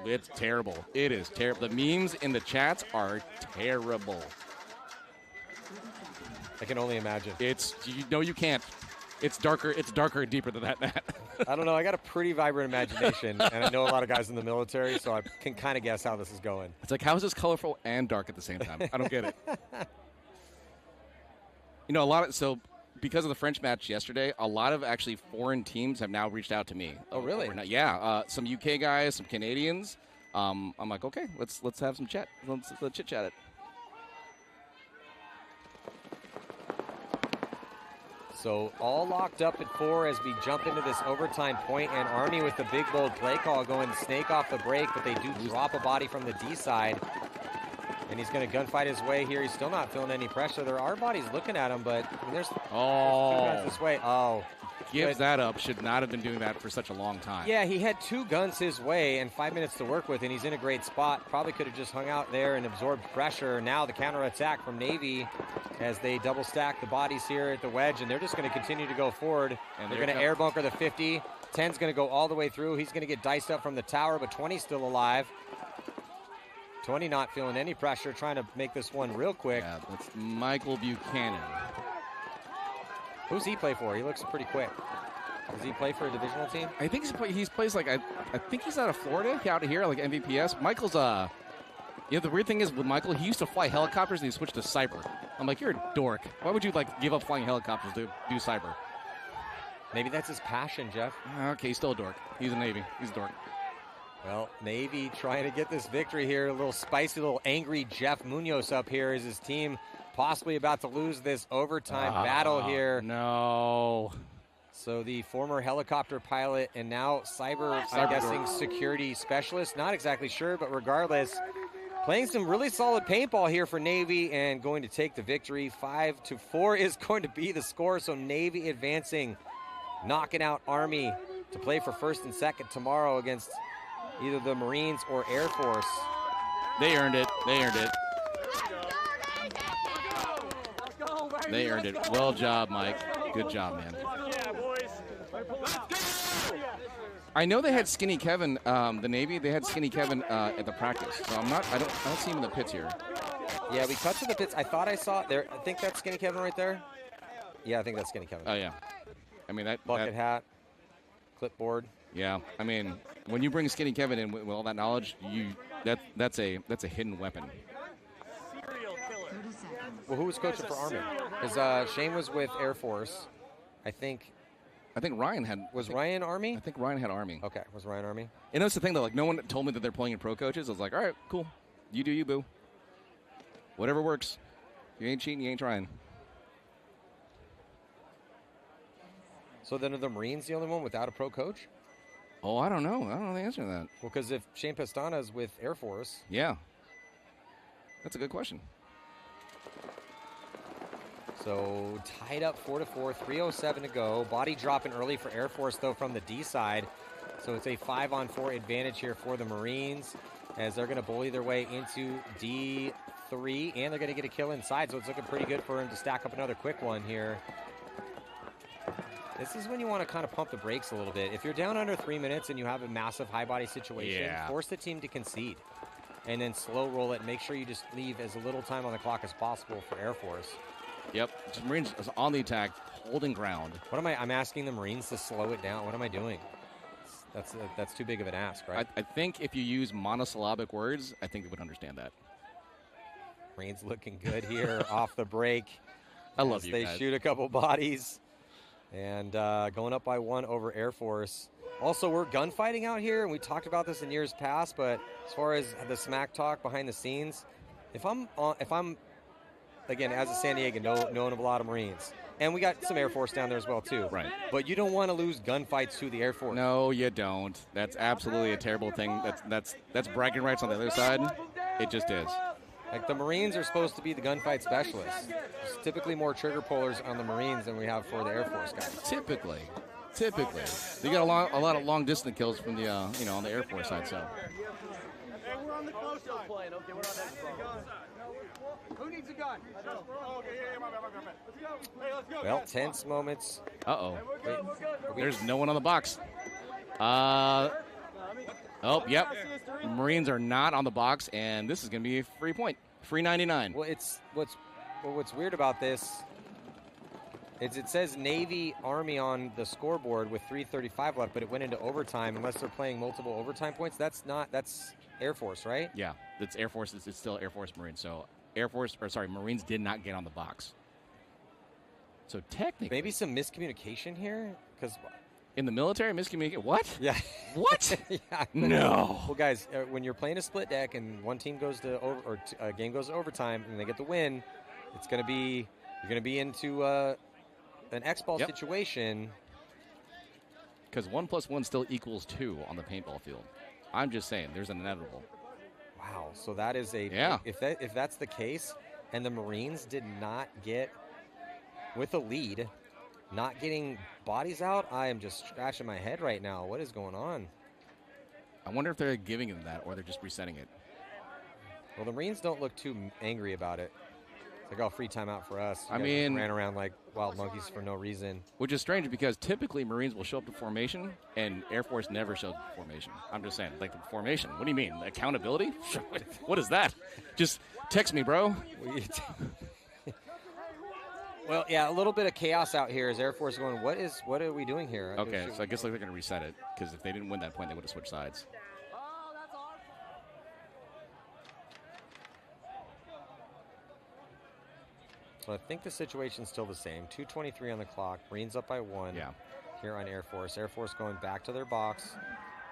It's terrible. It is terrible. The memes in the chats are terrible. I can only imagine. You can't. It's darker and deeper than that, Matt. I don't know. I got a pretty vibrant imagination, and I know a lot of guys in the military, so I can kind of guess how this is going. It's like, how is this colorful and dark at the same time? I don't get it. Because of the French match yesterday, a lot of actually foreign teams have now reached out to me. Oh, really? Yeah. Some UK guys, some Canadians. I'm like, okay, let's have some chat. Let's chit-chat it. So all locked up at 4 as we jump into this overtime point, and Army with the big, bold play call going snake off the break, but they do drop a body from the D side. And he's going to gunfight his way here. He's still not feeling any pressure. There are bodies looking at him, but there's 2 guns this way. Oh. Gives that up. Should not have been doing that for such a long time. Yeah, he had 2 guns his way and 5 minutes to work with, and he's in a great spot. Probably could have just hung out there and absorbed pressure. Now the counterattack from Navy as they double stack the bodies here at the wedge, and they're just going to continue to go forward. And they're going to air bunker the 50. 10's going to go all the way through. He's going to get diced up from the tower, but 20's still alive. 20 not feeling any pressure, trying to make this one real quick. Yeah, that's Michael Buchanan. Who's he play for? He looks pretty quick. Does he play for a divisional team? I think he plays like, I think he's out of Florida, out of here, like MVPS. Michael's, the weird thing is with Michael, he used to fly helicopters and he switched to cyber. I'm like, you're a dork. Why would you, give up flying helicopters to do cyber? Maybe that's his passion, Jeff. Okay, he's still a dork. He's a Navy. He's a dork. Well, Navy trying to get this victory here. A little spicy, little angry Jeff Munoz up here as his team possibly about to lose this overtime battle here. No. So the former helicopter pilot and now cyber I'm guessing, security specialist, not exactly sure, but regardless, playing some really solid paintball here for Navy and going to take the victory. 5-4 is going to be the score, so Navy advancing, knocking out Army to play for first and second tomorrow against either the Marines or Air Force. They earned it. They earned it. They earned it. Well job, Mike. Good job, man. I know they had Skinny Kevin, the Navy. They had Skinny Kevin at the practice. So I don't see him in the pits here. Yeah, we cut to the pits. I thought I saw it there. I think that's Skinny Kevin right there. Yeah, I think that's Skinny Kevin. Oh yeah. I mean that bucket hat, clipboard. Yeah, I mean when you bring Skinny Kevin in with all that knowledge, that's a hidden weapon. Well, who was coaching for Army? Because Shane was with Air Force. I think Ryan had. Ryan Army? I think Ryan had Army. Okay, was Ryan Army? And that's the thing, though. Like, no one told me that they're playing in pro coaches. I was like, all right, cool. You do you, boo. Whatever works. You ain't cheating, you ain't trying. So then are the Marines the only one without a pro coach? Oh, I don't know. I don't know the answer to that. Well, because if Shane Pestana's with Air Force. Yeah. That's a good question. So tied up 4-4, 3:07 to go. Body dropping early for Air Force, though, from the D side. So it's a 5-on-4 advantage here for the Marines as they're going to bully their way into D3, and they're going to get a kill inside. So it's looking pretty good for them to stack up another quick one here. This is when you want to kind of pump the brakes a little bit. If you're down under 3 minutes and you have a massive high body situation, force the team to concede. And then slow roll it and make sure you just leave as little time on the clock as possible for Air Force. Yep, just Marines on the attack, holding ground. What am I? I'm asking the Marines to slow it down. What am I doing? That's too big of an ask, right? I think if you use monosyllabic words, I think they would understand that. Marines looking good here off the break. I love you guys. They shoot a couple bodies and going up by 1 over Air Force. Also, we're gunfighting out here, and we talked about this in years past. But as far as the smack talk behind the scenes, if I'm again, as a San Diego, knowing of a lot of Marines. And we got some Air Force down there as well, too. Right. But you don't want to lose gunfights to the Air Force. No, you don't. That's absolutely a terrible thing. That's bragging rights on the other side. It just is. Like, the Marines are supposed to be the gunfight specialists. There's typically more trigger pullers on the Marines than we have for the Air Force guys. Typically. You got a lot of long distance kills from the on the Air Force side. So. Hey, we're on the close side. Okay, we're on that. Who needs a gun? Well, tense moments. Uh-oh. There's no one on the box. Oh, yep. Marines are not on the box, and this is going to be a free point. Free 99. Well, what's weird about this is it says Navy Army on the scoreboard with 3:35 left, but it went into overtime unless they're playing multiple overtime points. That's Air Force, right? Yeah, that's Air Force. It's still Air Force Marines. So Marines did not get on the box. So technically, maybe some miscommunication here, because in the military, miscommunicate. What? Yeah. What? Yeah. No. Well, guys, when you're playing a split deck and one team goes to a game goes to overtime and they get the win, you're going to be into an X-ball situation. Because 1 + 1 still equals 2 on the paintball field. I'm just saying, there's an inevitable. Wow. So that is if that's the case, and the Marines did not get with a lead, not getting bodies out, I am just scratching my head right now. What is going on? I wonder if they're giving them that or they're just resetting it. Well, the Marines don't look too angry about it. It's like, free timeout for us. I mean, ran around like wild monkeys for no reason. Which is strange because typically Marines will show up to formation and Air Force never shows up to formation. I'm just saying, like the formation. What do you mean? Accountability? What is that? Just text me, bro. Well, yeah, a little bit of chaos out here as Air Force going, what are we doing here? Okay, so I guess they're going to reset it because if they didn't win that point, they would have switched sides. So I think the situation's still the same. 2:23 on the clock. Marines up by 1. Yeah. here on Air Force. Air Force going back to their box.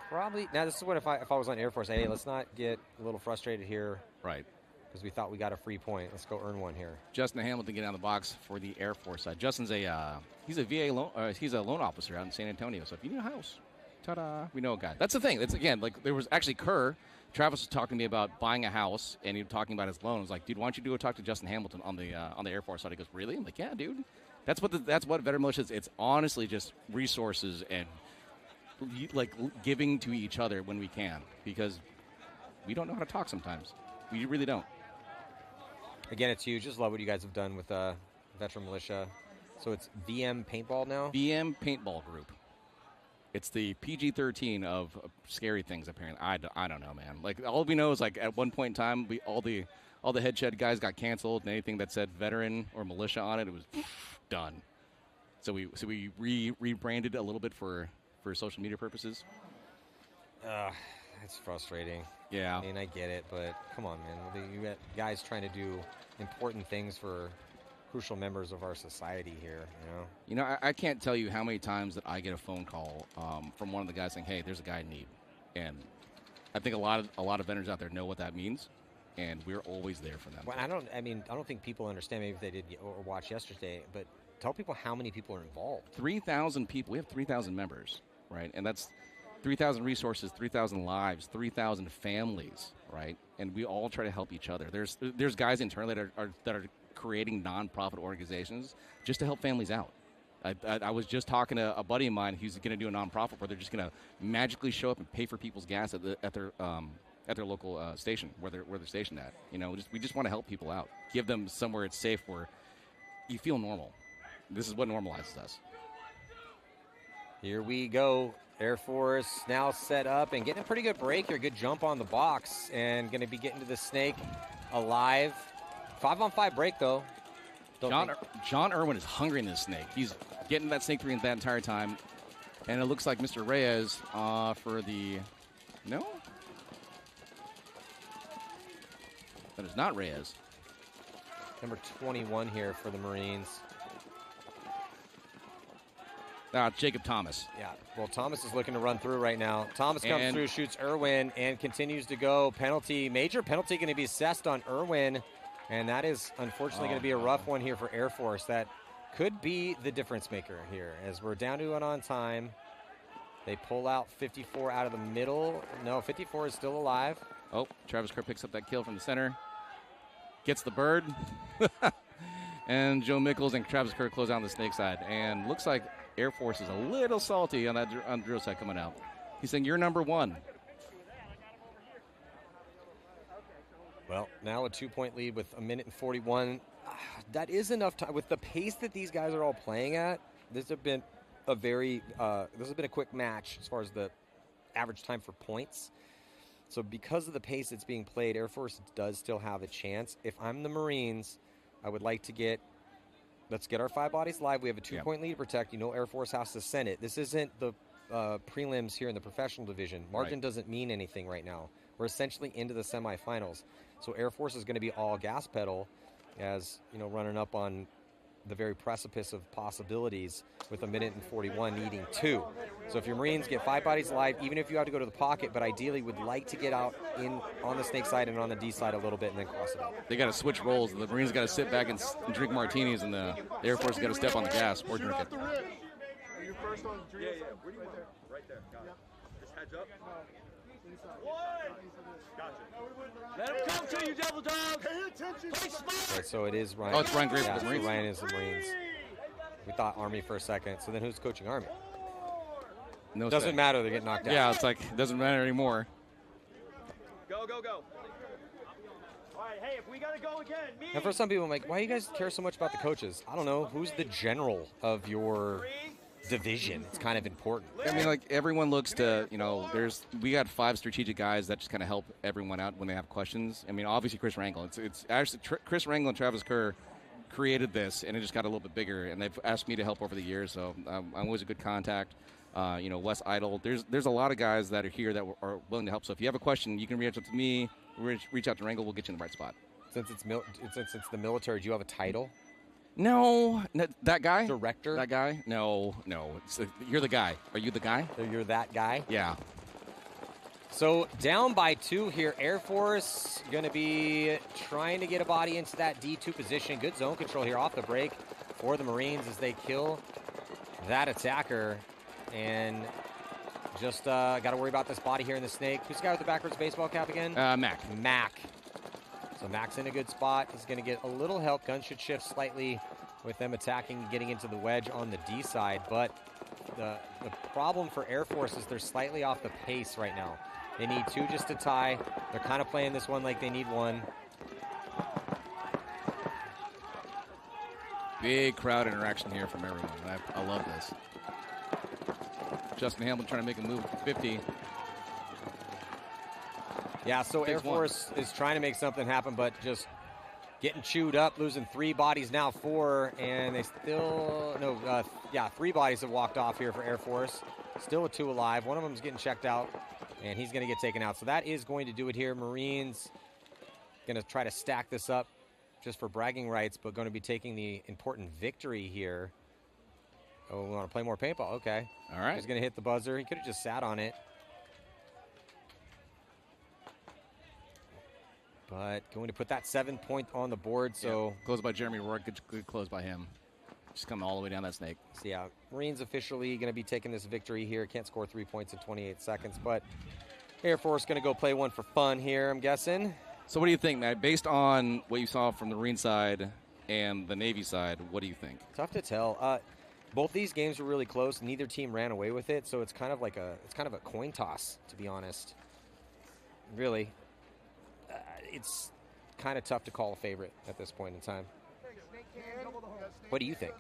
Probably now. This is what if I was on Air Force. Hey, let's not get a little frustrated here. Right. Because we thought we got a free point. Let's go earn one here. Justin Hamilton getting out of the box for the Air Force side. Justin's he's a VA loan he's a loan officer out in San Antonio. So if you need a house, ta-da, we know a guy. That's the thing. That's again like there was actually Kerr. Travis was talking to me about buying a house, and he was talking about his loan. I was like, dude, why don't you go talk to Justin Hamilton on the Air Force side? He goes, really? I'm like, yeah, dude. That's what veteran militia is. It's honestly just resources and like giving to each other when we can, because we don't know how to talk sometimes. We really don't. Again, it's huge. Just love what you guys have done with veteran militia. So it's VM Paintball now? VM Paintball Group. It's the PG-13 of scary things, apparently. I don't know, man. Like, all we know is, like, at one point in time, all the headshed guys got canceled, and anything that said veteran or militia on it, it was done. So we rebranded a little bit for social media purposes. It's frustrating. Yeah. I mean, I get it, but come on, man. You got guys trying to do important things for crucial members of our society here, you know? You know, I can't tell you how many times that I get a phone call from one of the guys saying, hey, there's a guy in need. And I think a lot of veterans out there know what that means, and we're always there for them. Well, I don't think people understand, maybe if they did or watch yesterday, but tell people how many people are involved. 3,000 people. We have 3,000 members, right? And that's 3,000 resources, 3,000 lives, 3,000 families, right? And we all try to help each other. There's guys internally that are creating nonprofit organizations just to help families out. I was just talking to a buddy of mine who's going to do a nonprofit where they're just going to magically show up and pay for people's gas at their local station where they're stationed at. You know, we just want to help people out, give them somewhere it's safe where you feel normal. This is what normalizes us. Here we go. Air Force now set up and getting a pretty good break here. Good jump on the box and going to be getting to the snake alive. 5-on-5 break, though. John Irwin is hungry in this snake. He's getting that snake 3 that entire time. And it looks like Mr. Reyes for the... No? That is not Reyes. Number 21 here for the Marines. Jacob Thomas. Yeah, well, Thomas is looking to run through right now. Thomas comes through, shoots Irwin, and continues to go. Major penalty going to be assessed on Irwin, and that is unfortunately going to be a rough one here for Air Force. That could be the difference maker here, as we're down to it on time. They pull out 54 out of the middle. No, 54 is still alive. Oh, Travis Kerr picks up that kill from the center. Gets the bird. And Joe Mickles and Travis Kerr close out on the snake side. And looks like Air Force is a little salty on that drill side coming out. He's saying, you're number 1. Well, now a 2-point lead with 1:41. That is enough time. With the pace that these guys are all playing at, this has been a quick match as far as the average time for points. So because of the pace that's being played, Air Force does still have a chance. If I'm the Marines, I would like to let's get our 5 bodies live. We have a 2-point lead to protect. You know Air Force has to send it. This isn't the prelims here in the professional division. Margin doesn't mean anything right now. We're essentially into the semifinals. So Air Force is going to be all gas pedal as, you know, running up on the very precipice of possibilities with 1:41 needing 2. So if your Marines get 5 bodies live, even if you have to go to the pocket, but ideally would like to get out on the snake side and on the D side a little bit and then cross it out. They got to switch roles. The Marines got to sit back and drink martinis, and the Air Force got to step on the gas or drink it. Are you first on the Yeah. Where do you want it? Right there. Got it. Just heads up. Gotcha. Let him come to you, Devil Dog. Pay attention. Play smart. Right, so it is Ryan. Oh, it's Ryan Graves yeah, with the Marines. Ryan is the Marines. We thought Army for a second. So then who's coaching Army? No, doesn't matter. They're getting knocked out. Yeah, it's like it doesn't matter anymore. Go. All right, hey, if we got to go again, me. And for some people, I'm like, why do you guys care so much about the coaches? I don't know. Who's the general of your division? It's kind of important. I mean, like, everyone looks to, you know, we got 5 strategic guys that just kind of help everyone out when they have questions. I mean, obviously Chris Rangel. It's actually Chris Rangel and Travis Kerr created this, and it just got a little bit bigger, and they've asked me to help over the years, so I'm always a good contact. You know, Wes Idle. There's a lot of guys that are here that are willing to help. So if you have a question, you can reach out to me, reach out to Rangel. We'll get you in the right spot. Since it's the military, do you have a title? No, that guy? Director? That guy? No. You're the guy. Are you the guy? So you're that guy? Yeah. So down by 2 here. Air Force going to be trying to get a body into that D2 position. Good zone control here off the break for the Marines as they kill that attacker. And just got to worry about this body here in the snake. Who's the guy with the backwards baseball cap again? Mac. So Mac's in a good spot. He's going to get a little help. Gun should shift slightly with them attacking, getting into the wedge on the D side. But the problem for Air Force is they're slightly off the pace right now. They need 2 just to tie. They're kind of playing this one like they need 1. Big crowd interaction here from everyone. I love this. Justin Hamilton trying to make a move at 50. Yeah, so Air Force is trying to make something happen, but just getting chewed up, losing 3 bodies now, 4, and they still, 3 bodies have walked off here for Air Force. Still with 2 alive. One of them's getting checked out, and he's going to get taken out. So that is going to do it here. Marines going to try to stack this up just for bragging rights, but going to be taking the important victory here. Oh, we want to play more paintball. Okay. All right. He's going to hit the buzzer. He could have just sat on it. But going to put that 7 point on the board. So close by Jeremy Rourke. Good close by him. Just coming all the way down that snake. So yeah, Marines officially going to be taking this victory here. Can't score 3 points in 28 seconds, but Air Force going to go play one for fun here, I'm guessing. So what do you think, Matt? Based on what you saw from the Marine side and the Navy side, what do you think? Tough to tell. Both these games were really close. Neither team ran away with it, so it's kind of like a coin toss, to be honest. Really, it's kind of tough to call a favorite at this point in time. What do you think?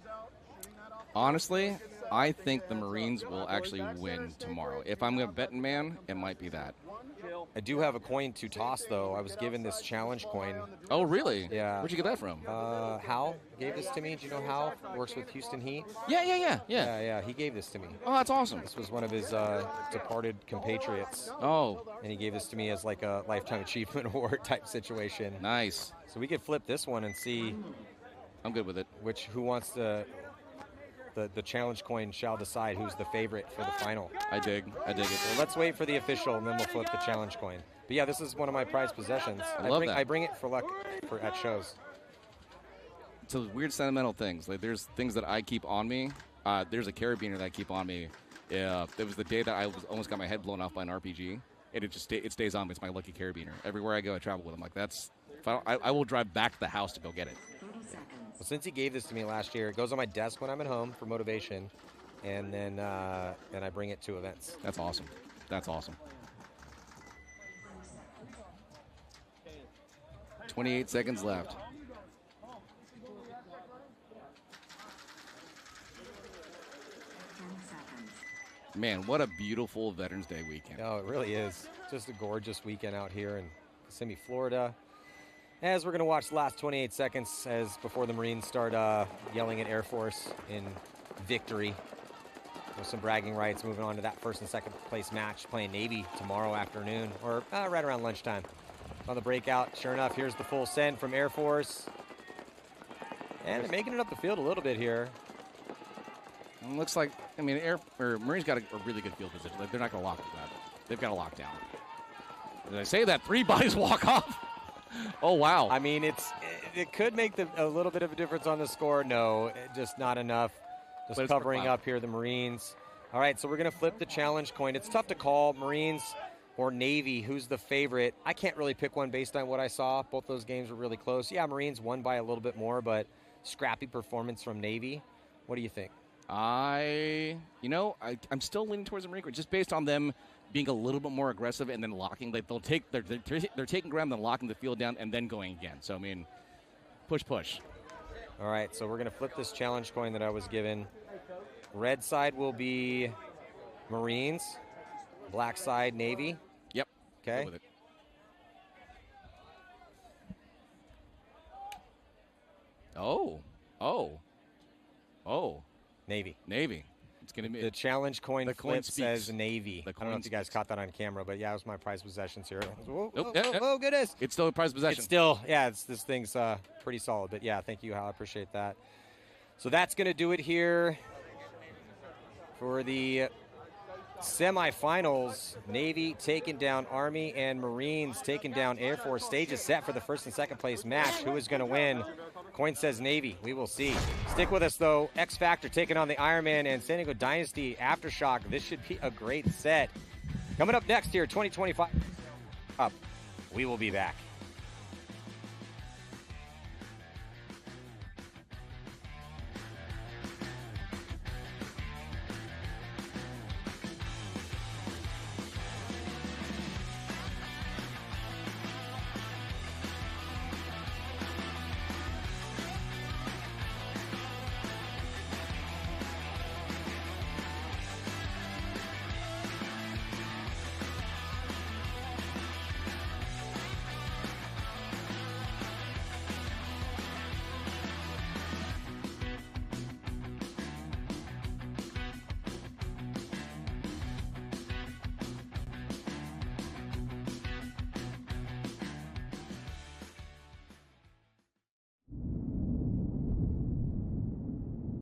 Honestly, I think the Marines will actually win tomorrow. If I'm a betting man, it might be that. I do have a coin to toss, though. I was given this challenge coin. Oh, really? Yeah. Where'd you get that from? Hal gave this to me. Do you know Hal? Works with Houston Heat. Yeah. He gave this to me. Oh, that's awesome. This was one of his departed compatriots. Oh. And he gave this to me as like a Lifetime Achievement Award type situation. Nice. So we could flip this one and see. I'm good with it. Who wants to... The challenge coin shall decide who's the favorite for the final. I dig it. Well, let's wait for the official, and then we'll flip the challenge coin. But yeah, this is one of my prized possessions. I bring it for luck at shows. So weird sentimental things. Like there's things that I keep on me. There's a carabiner that I keep on me. There was the day that I almost got my head blown off by an RPG, and it stays on me. It's my lucky carabiner. Everywhere I go, I travel with them. Like that's. I will drive back to the house to go get it. Well, since he gave this to me last year, it goes on my desk when I'm at home for motivation, and then I bring it to events. That's awesome. 28 seconds left. Man, what a beautiful Veterans Day weekend. Oh, it really is. Just a gorgeous weekend out here in Kissimmee, Florida. As we're going to watch the last 28 seconds before the Marines start yelling at Air Force in victory. With some bragging rights, moving on to that first and second place match, playing Navy tomorrow afternoon, or right around lunchtime. On the breakout, sure enough, here's the full send from Air Force. And they're making it up the field a little bit here. It looks like, Marines got a really good field position. They're not going to lock that. They've got a lockdown. Did I say that? 3 bodies walk off? Oh, wow. I mean, it could make a little bit of a difference on the score. No, just not enough. Just covering up here the Marines. All right, so we're going to flip the challenge coin. It's tough to call Marines or Navy. Who's the favorite? I can't really pick one based on what I saw. Both those games were really close. Yeah, Marines won by a little bit more, but scrappy performance from Navy. What do you think? I'm still leaning towards the Marine Corps just based on them being a little bit more aggressive and then locking. Like they're taking ground, then locking the field down, and then going again. So push. All right, so we're going to flip this challenge coin that I was given. Red side will be Marines. Black side, Navy. Yep. Okay. Go with it. Oh. Navy. It's going to be the challenge coin flip says Navy. I don't know if you guys caught that on camera, but yeah, it was my prized possessions here. Whoa, goodness. It's still a prized possession. It's still, this thing's pretty solid. But yeah, thank you, Hal. I appreciate that. So that's going to do it here for the semifinals. Navy taking down Army and Marines taking down Air Force. Stage is set for the first and second place match. Who is going to win? Coin says Navy. We will see. Stick with us, though. X Factor taking on the Ironman and San Diego Dynasty Aftershock. This should be a great set. Coming up next here, 2025 Up. We will be back.